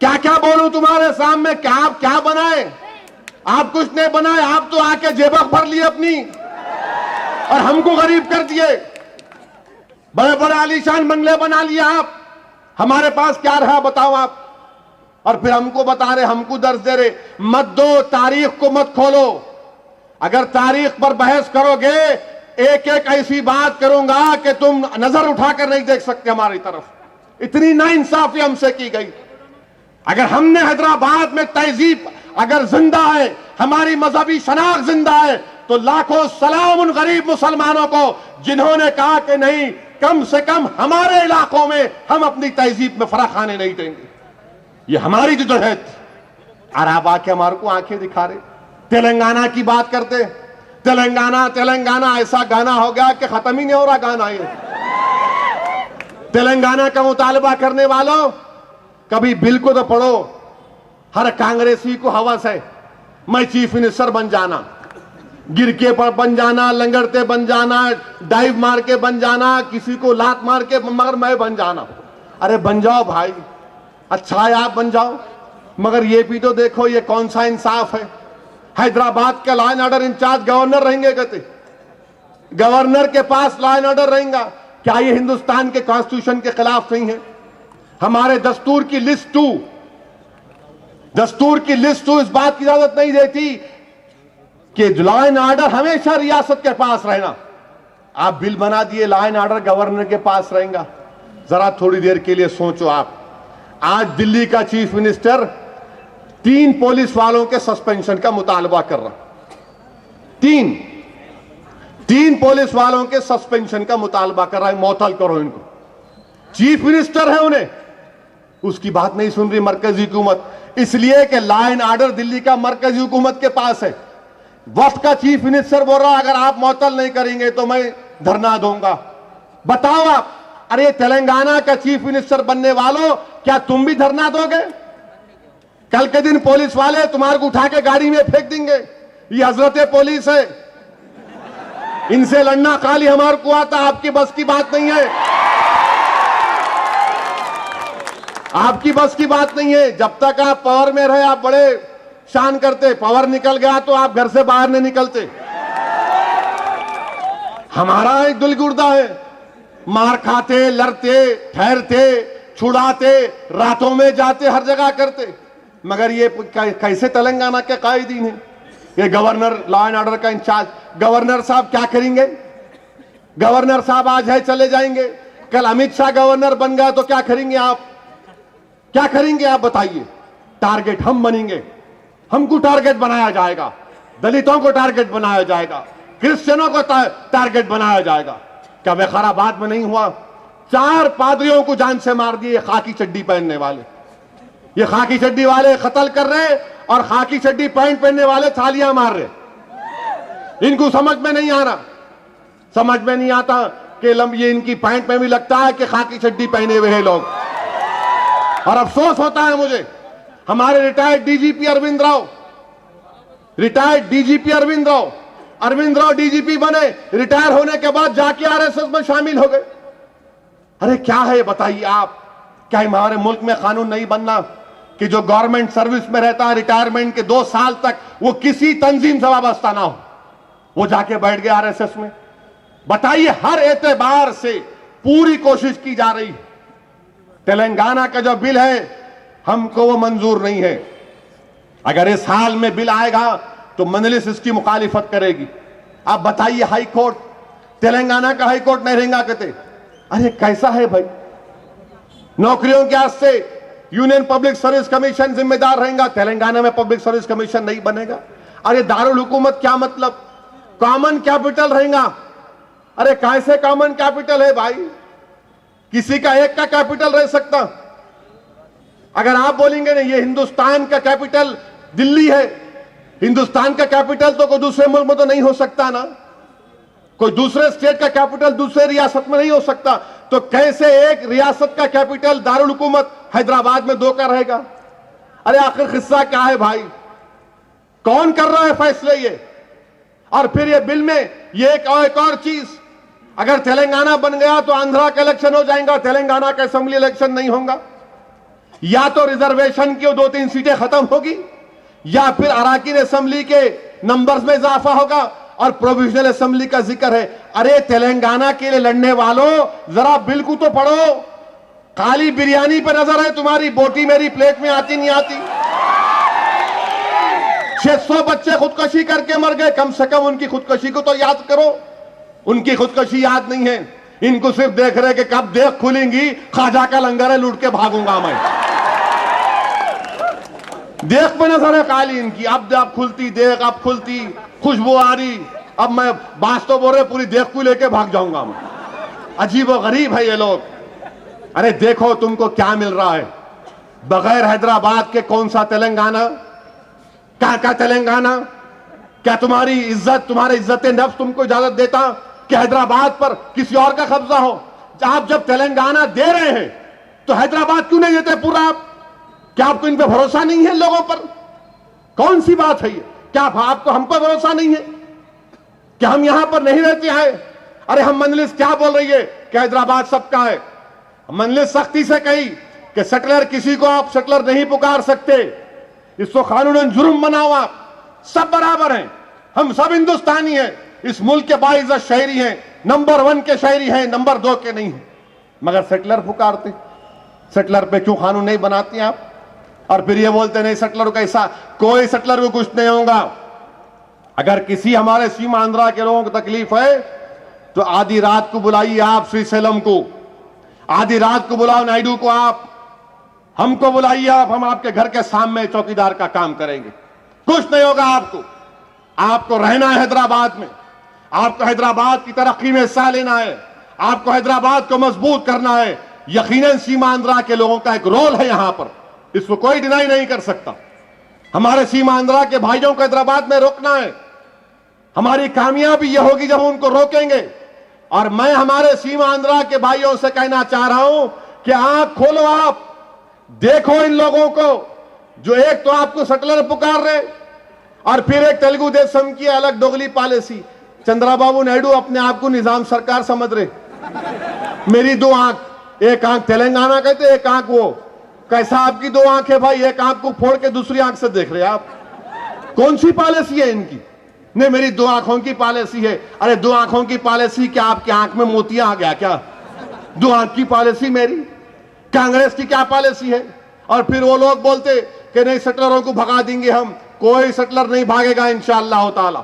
क्या क्या बोलूं तुम्हारे सामने? क्या आप क्या बनाए? आप कुछ नहीं बनाए। आप तो आके जेबा भर लिए अपनी और हमको गरीब कर दिए। बड़े बड़े आलीशान बंगले बना लिए आप। हमारे पास क्या रहा बताओ आप? और फिर हमको बता रहे, हमको दर्ज दे रहे। मत दो, तारीख को मत खोलो। अगर तारीख पर बहस करोगे, एक एक ऐसी बात करूंगा कि तुम नजर उठाकर नहीं देख सकते हमारी तरफ। इतनी नाइंसाफी हमसे की गई। अगर हमने हैदराबाद में तहजीब अगर जिंदा है, हमारी मजहबी शनाख्त जिंदा है, तो लाखों सलाम उन गरीब मुसलमानों को जिन्होंने कहा कि नहीं, कम से कम हमारे इलाकों में हम अपनी तहजीब में फर्क आने नहीं देंगे। ये हमारी जदोजहद। और आप आके हमारे को आंखें दिखा रहे, तेलंगाना की बात करते। तेलंगाना तेलंगाना ऐसा गाना हो गया कि खत्म ही नहीं हो रहा गाना ये। तेलंगाना का मुतालबा करने वालों, कभी बिल को तो पढ़ो। हर कांग्रेसी को हवस है मैं चीफ मिनिस्टर बन जाना, गिरके पर बन जाना, लंगड़ते बन जाना, डाइव मार के बन जाना, किसी को लात मार के, मगर मैं बन जाना। अरे बन जाओ भाई, अच्छा है आप बन जाओ, मगर ये भी तो देखो ये कौन सा इंसाफ है। हैदराबाद का law and order incharge governor रहेंगे कहते, गवर्नर के पास लॉ एंड ऑर्डर रहेगा। क्या ये हिंदुस्तान के कॉन्स्टिट्यूशन के खिलाफ नहीं है? हमारे दस्तूर की लिस्ट 2 इस बात की इजाजत नहीं देती कि लॉ एंड ऑर्डर हमेशा रियासत के पास रहना। आप बिल बना दिए, लॉ एंड ऑर्डर गवर्नर के पास रहेगा। जरा थोड़ी देर के लिए सोचो आप। आज दिल्ली का चीफ मिनिस्टर 3 पुलिस वालों के सस्पेंशन का मुतालबा कर रहा। 3 पुलिस वालों के सस्पेंशन का मुतालबा कर रहा है। मौतल करो इनको। चीफ मिनिस्टर है, उन्हें उसकी बात नहीं सुन रही मरकजी हुकूमत, इसलिए कि लॉ एंड ऑर्डर दिल्ली का मरकजी हुकूमत के पास है। वक्त का चीफ मिनिस्टर बोल रहा अगर आप मौतल नहीं करेंगे तो मैं धरना दूंगा। बताओ आप, अरे तेलंगाना का चीफ मिनिस्टर बनने वालों, क्या तुम भी धरना दोगे? कल के दिन पुलिस वाले तुम्हारे को उठा के गाड़ी में फेंक देंगे। ये हजरत पुलिस है, इनसे लड़ना खाली हमारे को आता, आपकी बस की बात नहीं है। आपकी बस की बात नहीं है। जब तक आप पावर में रहे आप बड़े शान करते, पावर निकल गया तो आप घर से बाहर नहीं निकलते। हमारा एक दिल गुर्दा है, मार खाते, लड़ते, ठहरते, छुड़ाते, रातों में जाते, हर जगह करते। मगर ये कैसे तेलंगाना के कायदीन है? ये गवर्नर लॉ एंड ऑर्डर का इंचार्ज, गवर्नर साहब क्या करेंगे? गवर्नर साहब आज है चले जाएंगे, कल अमित शाह गवर्नर बन गया तो क्या करेंगे आप? क्या करेंगे आप बताइए? टारगेट हम बनेंगे, हमको टारगेट बनाया जाएगा, दलितों को टारगेट बनाया जाएगा, क्रिश्चियनों को टारगेट बनाया जाएगा। क्या वकाराबाद में नहीं हुआ? 4 पादरियों को जान से मार दिए खाकी चड्डी पहनने वाले। ये खाकी चड्डी वाले कत्ल कर रहे और खाकी चड्डी पैंट पहनने वाले थालियां मार रहे। इनको समझ में नहीं आ रहा, समझ में नहीं आता कि ये इनकी पैंट में भी लगता है कि खाकी चड्डी पहने हुए हैं लोग। और अफसोस होता है मुझे, हमारे retired DGP Arvind Rao DGP बने, रिटायर होने के बाद जाके आरएसएस में शामिल हो गए। अरे क्या है बताइए आप? क्या हमारे मुल्क में कानून नहीं बनना कि जो गवर्नमेंट सर्विस में रहता है रिटायरमेंट के 2 साल तक वो किसी तंजीम से वाबस्ता ना हो, वो जाके बैठ गए आरएसएस में? बताइए, हर एतबार से पूरी कोशिश की जा रही है। तेलंगाना का जो बिल है हमको वो मंजूर नहीं है। अगर इस हाल में बिल आएगा तो मजलिस इसकी मुखालिफत करेगी। आप बताइए, हाई कोर्ट, तेलंगाना का हाई कोर्ट नहीं रहेगा कहते। अरे कैसा है भाई? नौकरियों के वास्ते यूनियन पब्लिक सर्विस कमीशन जिम्मेदार रहेगा, तेलंगाना में पब्लिक सर्विस कमीशन नहीं बनेगा। अरे दारुल हुकूमत क्या मतलब? कॉमन कैपिटल रहेगा। अरे कैसे कॉमन कैपिटल है भाई? किसी का एक का कैपिटल रह सकता? अगर आप बोलेंगे ना ये हिंदुस्तान का कैपिटल दिल्ली है, हिंदुस्तान का कैपिटल तो कोई दूसरे मुल्क में तो नहीं हो सकता ना, कोई दूसरे स्टेट का कैपिटल दूसरे रियासत में नहीं हो सकता, तो कैसे एक रियासत का कैपिटल दारुल हुकूमत हैदराबाद में 2 का रहेगा? अरे आखिर किस्सा क्या है भाई? कौन कर रहा है फैसले ये? और फिर ये बिल में ये एक और चीज, अगर तेलंगाना बन गया तो आंध्रा का इलेक्शन हो जाएगा, तेलंगाना का असेंबली इलेक्शन नहीं होगा। या तो रिजर्वेशन की 2-3 सीटें खत्म होगी, या फिर अराकीन असेंबली के नंबर्स में इजाफा होगा और प्रोविजनल असेंबली का जिक्र है। अरे तेलंगाना के लिए लड़ने वालों, जरा बिल को तो पढ़ो। खाली बिरयानी पर नजर है तुम्हारी, बोटी मेरी प्लेट में आती नहीं आती। 600 बच्चे खुदकुशी करके मर गए, कम से कम उनकी खुदकुशी को तो याद करो। उनकी खुदकुशी याद नहीं है, इनको सिर्फ देख रहे कि कब देख खुलेंगी, खाजा का लंगर है, लूट के भागूंगा मैं। देख पे नजर है खाली इनकी, अब खुलती देख, अब खुलती, खुशबू आ रही, अब मैं बास तो बोल रहे पूरी देख को लेके भाग जाऊंगा मैं। अजीब व गरीब है ये लोग। अरे देखो तुमको क्या मिल रहा है, बगैर हैदराबाद के कौन सा तेलंगाना, क्या तेलंगाना? क्या तुम्हारी इज्जत, तुम्हारे इज्जत नफ्स तुमको इजाजत देता कि हैदराबाद पर किसी और का कब्जा हो? आप जब तेलंगाना दे रहे हैं तो हैदराबाद क्यों नहीं देते पूरा आप? क्या आपको इन पे भरोसा नहीं है लोगों पर? कौन सी बात है ये? क्या आपको हम पर भरोसा नहीं है कि हम यहां पर नहीं रहते हैं? अरे हम मजलिस क्या बोल रही है कि हैदराबाद सबका है। मजलिस सख्ती से कही कि सेटलर, किसी को आप सेटलर नहीं पुकार सकते, इसको कानूनन जुर्म बनाओ आप। सब बराबर हैं, हम सब हिंदुस्तानी हैं, इस मुल्क के बाइज्जत शहरी हैं, नंबर 1 के शहरी हैं, नंबर 2 के नहीं हैं। मगर सेटलर पुकारते, सेटलर पे क्यों कानून नहीं बनाते आप? और फिर ये बोलते नहीं सेटलर को ऐसा, कोई सेटलर को कुछ नहीं होगा। अगर किसी हमारे सीमांध्रा के लोगों को तकलीफ है तो आधी रात को बुलाइए आप श्रीशैलम को, आधी रात को बुलाओ नायडू को, आप हमको बुलाइए आप, हम आपके घर के सामने चौकीदार का काम करेंगे। कुछ नहीं होगा आपको। आपको रहना है हैदराबाद में, आपको हैदराबाद की तरक्की में हिस्सा लेना है, आपको हैदराबाद को मजबूत करना है। यकीनन सीमांध्रा के लोगों का एक रोल है यहां पर, इसको कोई डिनाई नहीं कर सकता। हमारे सीमांध्रा के भाइयों को हैदराबाद में रोकना है। हमारी कामयाबी यह होगी जब उनको रोकेंगे। और मैं हमारे सीमांध्रा के भाइयों से कहना चाह रहा हूं कि आंख खोलो, आप देखो इन लोगों को, जो एक तो आपको सेटलर पुकार रहे और फिर एक तेलुगु देशम की अलग दोगली पॉलिसी। चंद्रबाबू नायडू अपने आप को निजाम सरकार समझ रहे। मेरी 2 आंख, एक आंख तेलंगाना कहते, एक आंख वो। कैसा आपकी 2 आंख है भाई? एक आंख को फोड़ के दूसरी आंख से देख रहे आप। कौन सी पॉलिसी है इनकी? नहीं, मेरी 2 आंखों की पॉलिसी है। अरे 2 आंखों की पॉलिसी क्या आपकी आंख में मोतिया आ गया क्या? 2 आंख की पॉलिसी मेरी? कांग्रेस की क्या पॉलिसी है? और फिर वो लोग बोलते कि नहीं सेटलरों को भगा देंगे हम। कोई सेटलर नहीं भागेगा इंशाअल्लाह ताला।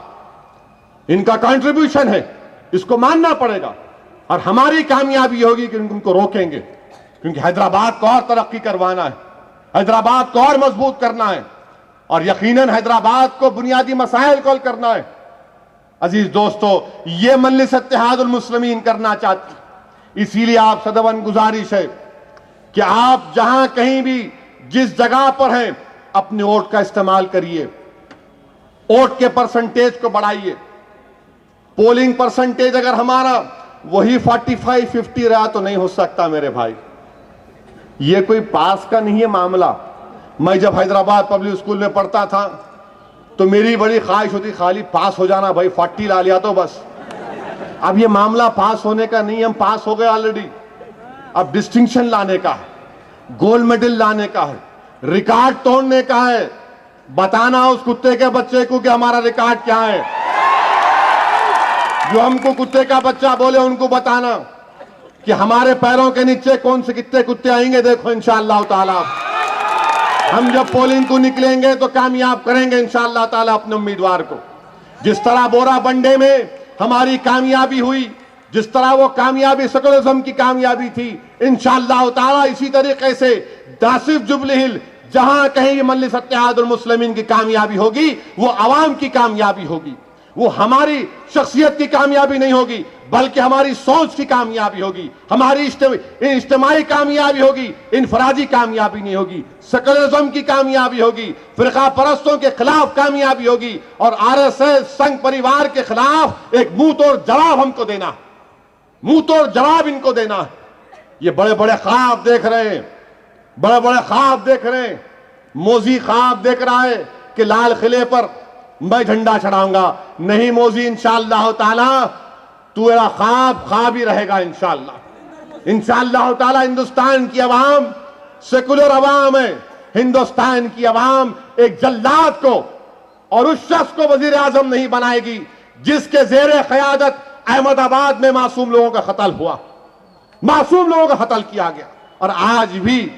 इनका कंट्रीब्यूशन है, इसको मानना पड़ेगा। और हमारी कामयाबी होगी कि उनको रोकेंगे, क्योंकि हैदराबाद को और तरक्की करवाना है, हैदराबाद को और मजबूत करना है, और यकीनन हैदराबाद को बुनियादी मसाइल को हल करना है। अजीज दोस्तों, ये मजलिस इत्तेहादुल मुस्लिमीन करना चाहती। इसीलिए आप सदवन गुजारिश है कि आप जहां कहीं भी जिस जगह पर हैं अपने वोट का इस्तेमाल करिए, वोट के परसेंटेज को बढ़ाइए। पोलिंग परसेंटेज अगर हमारा वही 45-50 रहा तो नहीं हो सकता मेरे भाई। ये कोई पास का नहीं है मामला। मैं जब हैदराबाद पब्लिक स्कूल में पढ़ता था तो मेरी बड़ी ख्वाहिश होती खाली पास हो जाना भाई, 40 ला लिया तो बस। अब ये मामला पास होने का नहीं, हम पास हो गए ऑलरेडी। अब डिस्टिंक्शन लाने का है, गोल्ड मेडल लाने का है, रिकॉर्ड तोड़ने का है। बताना उस कुत्ते के बच्चे को कि हमारा रिकॉर्ड क्या है। जो हमको कुत्ते का बच्चा बोले उनको बताना कि हमारे पैरों के नीचे कौन से कितने कुत्ते आएंगे। देखो इंशाअल्लाह ताला हम जब पोलिंग को निकलेंगे तो कामयाब करेंगे इंशाअल्लाह ताला अपने उम्मीदवार को। जिस तरह बोरा बंडे में हमारी कामयाबी हुई, जिस तरह वो कामयाबी सेकुलरिज्म की कामयाबी थी, इंशाअल्लाह ताला इसी तरीके से दासिफ जुबली हिल जहां कहीं भी मजलिस इत्तेहादुल मुस्लिमीन की कामयाबी होगी वो अवाम की कामयाबी होगी। वो हमारी शख्सियत की कामयाबी नहीं होगी बल्कि हमारी सोच की कामयाबी होगी, हमारी इज्तिमाई कामयाबी होगी, इनफरादी कामयाबी नहीं होगी। सेकुलरिज्म की कामयाबी होगी, फिरका परस्तों के खिलाफ कामयाबी होगी, और आरएसएस संघ परिवार के खिलाफ एक मुंह तोड़ जवाब हमको देना है, मुंह तोड़ जवाब इनको देना है। ये बड़े बड़े ख्वाब देख रहे हैं, बड़े बड़े ख्वाब देख रहे हैं। मोदी ख्वाब देख रहा है कि लाल किले पर मैं झंडा चढ़ाऊंगा। नहीं मोदी, इंशाअल्लाह ताला तू मेरा ख्वाब ही रहेगा इंशाअल्लाह। इंशाअल्लाह ताला हिंदुस्तान की अवाम सेकुलर अवाम है। हिंदुस्तान की अवाम एक जल्लाद को और उस शख्स को वजीर आजम नहीं बनाएगी जिसके जेरे क़यादत अहमदाबाद में मासूम लोगों का कत्ल हुआ, मासूम लोगों का कत्ल किया गया। और आज भी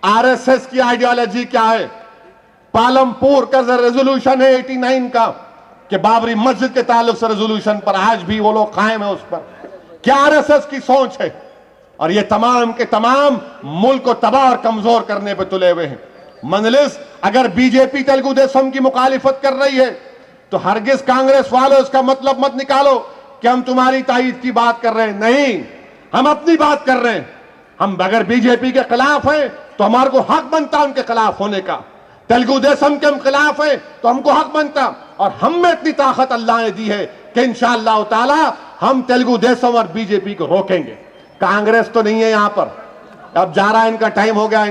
आरएसएस की आइडियोलॉजी क्या है? पालमपुर का रेजोल्यूशन है 89 का कि बाबरी मस्जिद के ताल्लुक से रेजोल्यूशन पर आज भी वो लोग कायम है उस पर। क्या आरएसएस की सोच है? और ये तमाम के तमाम मुल्क को तबाह और कमजोर करने पर तुले हुए हैं। मंजलिस अगर बीजेपी तेलुगु देशम की मुखालिफत कर रही है तो हरगिज कांग्रेस वालों इसका मतलब मत निकालो कि हम तुम्हारी ताईद की बात कर रहे हैं। नहीं, हम अपनी बात कर रहे हैं। हम अगर बीजेपी के खिलाफ हैं तो हमारे को हक बनता उनके खिलाफ होने का। तेलुगु देशम के हम खिलाफ हैं तो हमको हक बनता। और हम में इतनी ताकत अल्लाह ने दी है कि इंशाअल्लाह ताला हम तेलुगु देशम और बीजेपी को रोकेंगे। कांग्रेस तो नहीं है यहां पर, अब जा रहा है, इनका टाइम हो गया,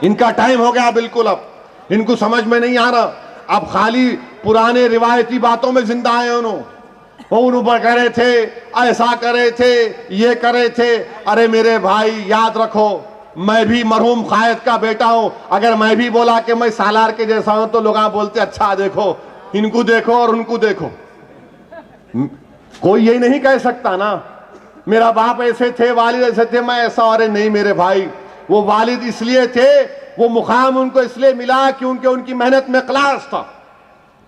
इनका टाइम हो गया बिल्कुल। अब इनको समझ में नहीं आ रहा, अब खाली पुराने रिवायती बातों में जिंदा है। उन्होंने कह रहे थे, ऐसा करे थे, ये करे थे। अरे मेरे भाई याद रखो, मैं भी मरहूम कायद का बेटा हूं। अगर मैं भी बोला कि मैं सालार के जैसा हूं तो लोग बोलते अच्छा देखो, इनको देखो और उनको देखो। कोई यही नहीं कह सकता ना, मेरा बाप ऐसे थे, वालिद ऐसे थे, मैं ऐसा। अरे नहीं मेरे भाई, वो वालिद इसलिए थे, वो मुकाम उनको इसलिए मिला क्योंकि उनकी मेहनत में क्लास था,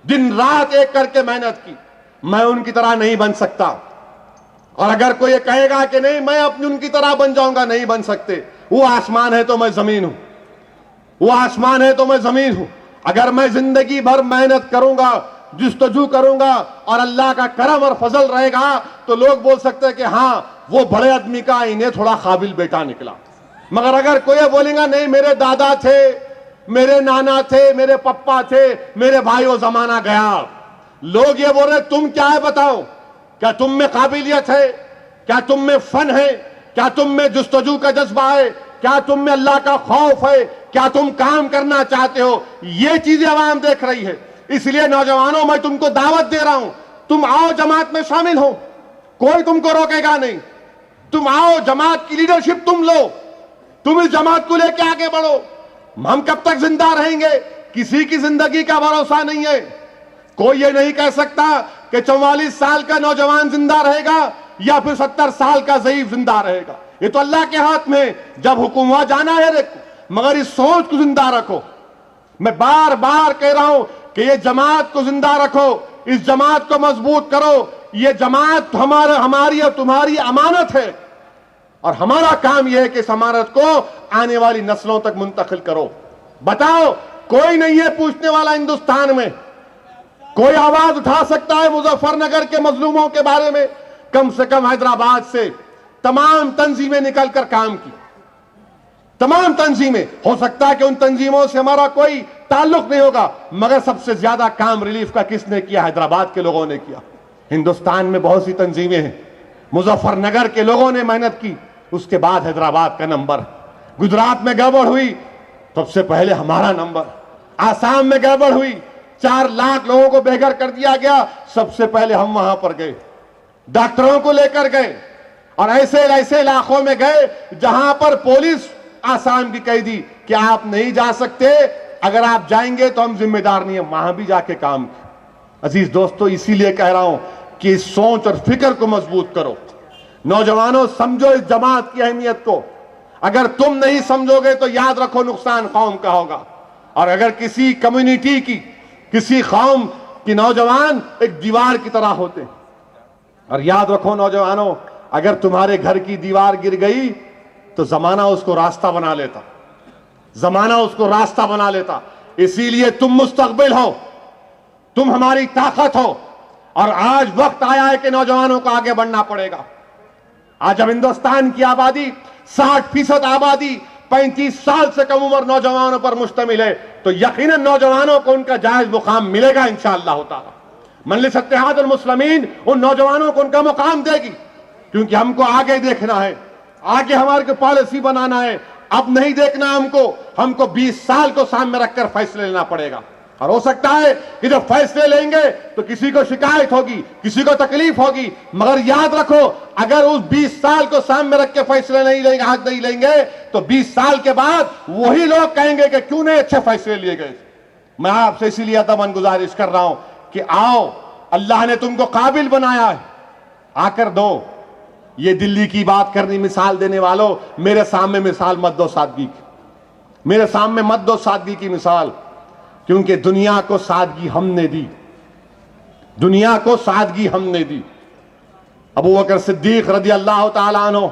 दिन रात एक करके मेहनत की। मैं उनकी तरह नहीं बन सकता। और अगर कोई ये कहेगा कि नहीं मैं अपनी उनकी तरह बन जाऊंगा, नहीं बन सकते। वो आसमान है तो मैं जमीन हूं, वो आसमान है तो मैं जमीन हूं। अगर मैं जिंदगी भर मेहनत करूंगा, जुस्तजू करूंगा और अल्लाह का करम और फजल रहेगा तो लोग बोल सकते हैं कि हाँ वो बड़े आदमी का इन्हें थोड़ा काबिल बेटा निकला। मगर अगर कोई बोलेगा नहीं मेरे दादा थे, मेरे नाना थे, मेरे पप्पा थे, मेरे भाई, वो जमाना गया। लोग ये बोल रहे तुम क्या है बताओ, क्या तुम में काबिलियत है, क्या तुम में फन है, क्या तुम में जुस्तजू का जज्बा है, क्या तुम में अल्लाह का खौफ है, क्या तुम काम करना चाहते हो? ये चीजें आवाम देख रही है। इसलिए नौजवानों मैं तुमको दावत दे रहा हूं, तुम आओ जमात में शामिल हो, कोई तुमको रोकेगा नहीं। तुम आओ, जमात की लीडरशिप तुम लो, तुम इस जमात को लेके आगे बढ़ो। हम कब तक जिंदा रहेंगे, किसी की जिंदगी का भरोसा नहीं है। कोई ये नहीं कह सकता कि 44 साल का नौजवान जिंदा रहेगा या फिर 70 साल का ज़ईफ जिंदा रहेगा। ये तो अल्लाह के हाथ में, जब हुक्म हुआ जाना है देखो। मगर इस सोच को जिंदा रखो। मैं बार बार कह रहा हूं कि ये जमात को जिंदा रखो, इस जमात को मजबूत करो। ये जमात हमारी और तुम्हारी अमानत है और हमारा काम यह है कि इस अमानत को आने वाली नस्लों तक मुंतकिल करो। बताओ, कोई नहीं है पूछने वाला हिंदुस्तान में, कोई आवाज उठा सकता है मुजफ्फरनगर के मजलूमों के बारे में? कम से कम हैदराबाद से तमाम तंजीमें निकलकर काम की, तमाम तंजीमें। हो सकता है कि उन तंजीमों से हमारा कोई ताल्लुक नहीं होगा, मगर सबसे ज्यादा काम रिलीफ का किसने किया? हैदराबाद के लोगों ने किया। हिंदुस्तान में बहुत सी तंजीमें हैं, मुजफ्फरनगर के लोगों ने मेहनत की, उसके बाद हैदराबाद का नंबर। गुजरात में गड़बड़ हुई, सबसे पहले हमारा नंबर। आसाम में गड़बड़ हुई, 4 लाख लोगों को बेघर कर दिया गया, सबसे पहले हम वहां पर गए, डॉक्टरों को लेकर गए। और ऐसे ऐसे इलाकों में गए जहां पर पुलिस आसाम की कह दी कि आप नहीं जा सकते, अगर आप जाएंगे तो हम जिम्मेदार नहीं है। वहां भी जाके काम किया। अजीज दोस्तों, इसीलिए कह रहा हूं कि इस सोच और फिक्र को मजबूत करो। नौजवानों, समझो इस जमात की अहमियत को। अगर तुम नहीं समझोगे तो याद रखो नुकसान कौम का होगा। और अगर किसी कम्युनिटी की, किसी कौम की नौजवान एक दीवार की तरह होते हैं। और याद रखो नौजवानों, अगर तुम्हारे घर की दीवार गिर गई तो जमाना उसको रास्ता बना लेता, जमाना उसको रास्ता बना लेता। इसीलिए तुम मुस्तकबिल हो, तुम हमारी ताकत हो। और आज वक्त आया है कि नौजवानों को आगे बढ़ना पड़ेगा। आज जब हिंदुस्तान की आबादी 60% आबादी 35 साल से कम उम्र नौजवानों पर मुश्तमिल है, तो यकीनन नौजवानों को उनका जायज मुकाम मिलेगा इंशाअल्लाह ताला। मजलिस इत्तेहादुल मुस्लिमीन उन नौजवानों को उनका मुकाम देगी, क्योंकि हमको आगे देखना है, आगे हमारे को पॉलिसी बनाना है। अब नहीं देखना हमको 20 साल को सामने रखकर फैसले लेना पड़ेगा। और हो सकता है कि जब फैसले लेंगे तो किसी को शिकायत होगी, किसी को तकलीफ होगी, मगर याद रखो अगर उस 20 साल को सामने रख के फैसले नहीं लेंगे, हाथ नहीं लेंगे, तो 20 साल के बाद वही लोग कहेंगे कि क्यों नहीं अच्छे फैसले लिए गए। मैं आपसे इसीलिए अदबन गुजारिश कर रहा हूं कि आओ, अल्लाह ने तुमको काबिल बनाया है, आकर दो। ये दिल्ली की बात करनी, मिसाल देने वालों, मेरे सामने मिसाल मत दो सादगी की, मेरे सामने मत दो सादगी की मिसाल, क्योंकि दुनिया को सादगी हमने दी, दुनिया को सादगी हमने दी। अबू बकर सिद्दीक रज़ी अल्लाह ताला अन्हु,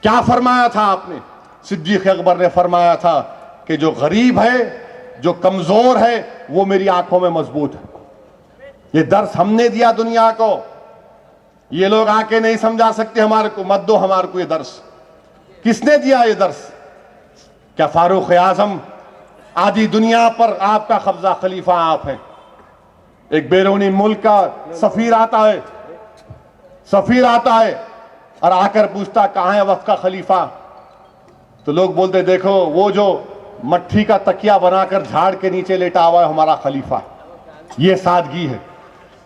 क्या फरमाया था आपने? सिद्दीक अकबर ने फरमाया था कि जो गरीब है, जो कमजोर है, वो मेरी आंखों में मजबूत है। ये दर्स हमने दिया दुनिया को। ये लोग आके नहीं समझा सकते हमारे को, मत दो हमारे को ये दर्स। किसने दिया ये दर्स? क्या फारूक आजम? आधी दुनिया पर आपका कब्जा, खलीफा आप हैं। एक बैरूनी मुल्क का सफीर आता है, सफीर आता है और आकर पूछता कहां है वक्त का खलीफा? तो लोग बोलते देखो वो जो मट्ठी का तकिया बनाकर झाड़ के नीचे लेटा हुआ है हमारा खलीफा। ये सादगी है।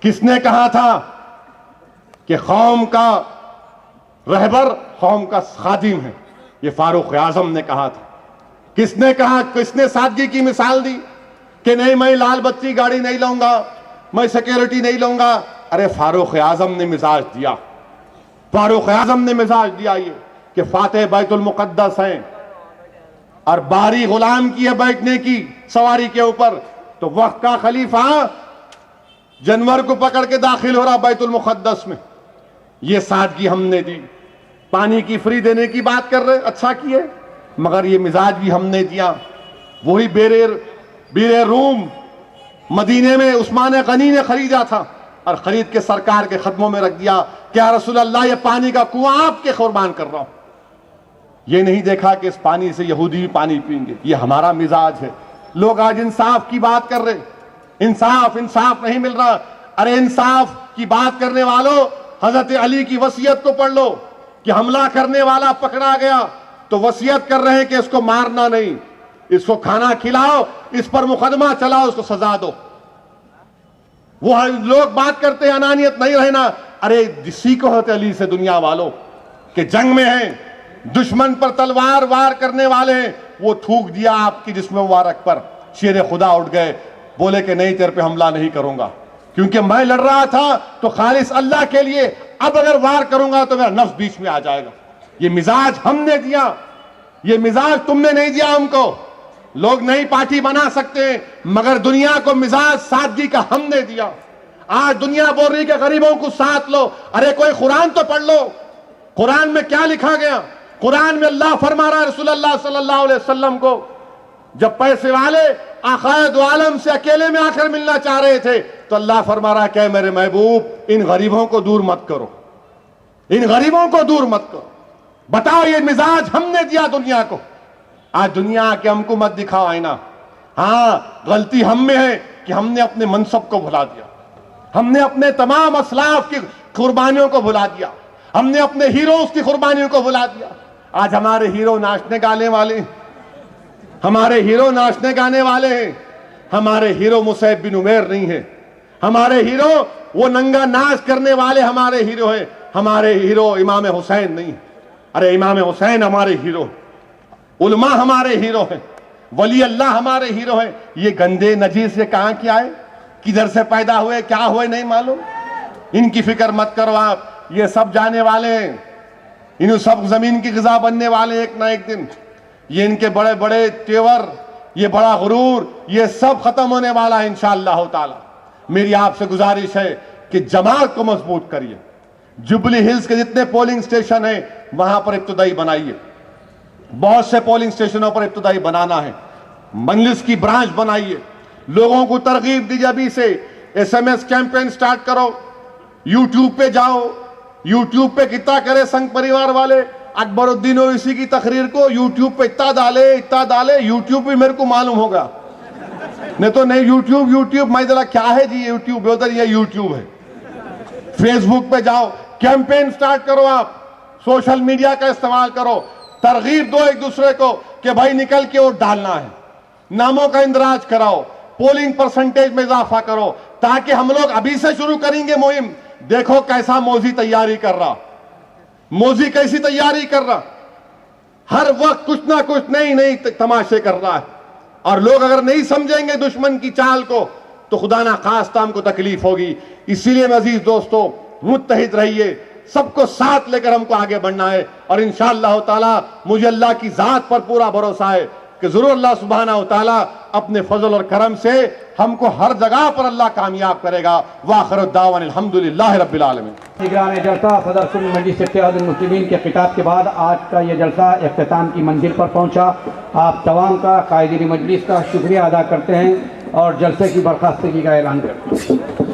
किसने कहा था कि कौम का रहबर कौम का खादिम है? ये फारूक आजम ने कहा था। किसने कहा, किसने सादगी की मिसाल दी कि नहीं मैं लाल बत्ती गाड़ी नहीं लूंगा, मैं सिक्योरिटी नहीं लूंगा? अरे फारूक आजम ने मिजाज दिया, फारूक आजम ने मिजाज दिया ये कि फातेह बैतुल मुकद्दस हैं और बारी गुलाम की है बैठने की सवारी के ऊपर, तो वक्त का खलीफा जानवर को पकड़ के दाखिल हो रहा बैतुल मुकद्दस में। ये सादगी हमने दी। पानी की फ्री देने की बात कर रहे, अच्छा किए, मगर ये मिजाज भी हमने दिया। वही बीरे रूम मदीने में उस्मान गनी ने खरीदा था और खरीद के सरकार के कदमों में रख दिया, क्या रसूल अल्लाह ये पानी का कुआं आपके कुर्बान कर रहा हूं। ये नहीं देखा कि इस पानी से यहूदी भी पानी पीएंगे। ये हमारा मिजाज है। लोग आज इंसाफ की बात कर रहे, इंसाफ इंसाफ नहीं मिल रहा। अरे इंसाफ की बात करने वालों, हजरत अली की वसीयत को पढ़ लो कि हमला करने वाला पकड़ा गया तो वसीयत कर रहे हैं कि इसको मारना नहीं, इसको खाना खिलाओ, इस पर मुकदमा चलाओ, उसको सजा दो। वो लोग बात करते हैं अनानियत नहीं रहना। अरे जिसी को हजरत अली से दुनिया वालों के जंग में हैं, दुश्मन पर तलवार वार करने वाले हैं, वो थूक दिया आपकी जिस्म मुबारक पर, शेर खुदा उठ गए, बोले कि नहीं तेरे पे हमला नहीं करूंगा क्योंकि मैं लड़ रहा था तो खालिस अल्लाह के लिए, अब अगर वार करूंगा तो मेरा नफ्स बीच में आ जाएगा। ये मिजाज हमने दिया, ये मिजाज तुमने नहीं दिया हमको। लोग नई पार्टी बना सकते हैं मगर दुनिया को मिजाज सादगी का हमने दिया। आज दुनिया बोल रही है गरीबों को साथ लो। अरे कोई कुरान तो पढ़ लो, कुरान में क्या लिखा गया? कुरान में अल्लाह फरमा रहा है रसूलुल्लाह सल्लल्लाहु अलैहि वसल्लम को, जब पैसे वाले आकाए दो आलम से अकेले में आकर मिलना चाह रहे थे तो अल्लाह फरमा रहा है कि मेरे महबूब इन गरीबों को दूर मत करो, इन गरीबों को दूर मत करो। बताओ ये मिजाज हमने दिया दुनिया को। आज दुनिया के हमको मत दिखाओ आईना। हाँ गलती हम में है कि हमने अपने मनसब को भुला दिया, हमने अपने तमाम असलाफ की कुर्बानियों को भुला दिया, हमने अपने हीरोज की कुर्बानियों को भुला दिया। आज हमारे हीरो नाचने गाने वाले, हमारे हीरो नाचने गाने वाले हैं। हमारे हीरो मुसैब बिन उमैर नहीं है, हमारे हीरो वो नंगा नाच करने वाले हमारे हीरो हैं। हमारे हीरो इमाम हुसैन नहीं। अरे इमाम हुसैन हमारे हीरो, उलमा हमारे हीरो हैं, वली अल्लाह हमारे हीरो हैं। ये गंदे नजीर से कहां के आए, किधर से पैदा हुए, क्या हुए नहीं मालूम। इनकी फिक्र मत करो आप, ये सब जाने वाले हैं, इन सब जमीन की ग़िज़ा बनने वाले एक ना एक दिन। ये इनके बड़े बड़े तेवर, ये बड़ा गुरूर, ये सब खत्म होने वाला है इंशाअल्लाह ताला। मेरी आपसे गुजारिश है कि जमात को मजबूत करिए। जुबली हिल्स के जितने पोलिंग स्टेशन हैं वहां पर इब्तिदाई बनाइए, बहुत से पोलिंग स्टेशनों पर इब्तिदाई बनाना है। मंजलिस की ब्रांच बनाइए, लोगों को तरगीब दीजिए। अभी से SMS कैंपेन स्टार्ट करो, यूट्यूब पे जाओ, यूट्यूब पे कितना करे संघ परिवार वाले, अकबरुद्दीन ओवैसी की तकरीर को यूट्यूब पे इतना डाले, यूट्यूब भी मेरे को मालूम होगा, नहीं तो नहीं यूट्यूब मैं जरा क्या है जी यूट्यूब, उधर ये यूट्यूब है। फेसबुक पे जाओ, कैंपेन स्टार्ट करो, आप सोशल मीडिया का इस्तेमाल करो, तरगीब दो एक दूसरे को कि भाई निकल के वोट डालना है, नामों का इंदराज कराओ। पोलिंग परसेंटेज में इजाफा करो, ताकि हम लोग अभी से शुरू करेंगे मुहिम। देखो कैसा मोदी तैयारी कर रहा, मोदी कैसी तैयारी कर रहा, हर वक्त कुछ ना कुछ नई नई तमाशे कर रहा है। और लोग अगर नहीं समझेंगे दुश्मन की चाल को तो खुदा ना खास्ता हमको तकलीफ होगी। इसीलिए अजीज दोस्तों, मुत्तहिद रहिए, सबको साथ लेकर हमको आगे बढ़ना है। और इंशाअल्लाह ताला मुझे अल्लाह की जात पर पूरा भरोसा है कि जरूर अल्लाह सुब्हानहू ताला अपने फजल और करम से हमको हर जगह पर अल्लाह कामयाब करेगा। वाखिर दावन अल्हम्दुलिल्लाह रब्बिल आलमीन। निगरान जलसा सदर सुन्नी मजलिस इत्तेहादुल मुस्लिमीन के खिताब के बाद आज का ये जलसा इख्तिताम की मंजिल पर पहुंचा। आप तमाम का कायदीन मजलिस का शुक्रिया अदा करते हैं और जलसे की बर्खास्तगी का ऐलान करते हैं।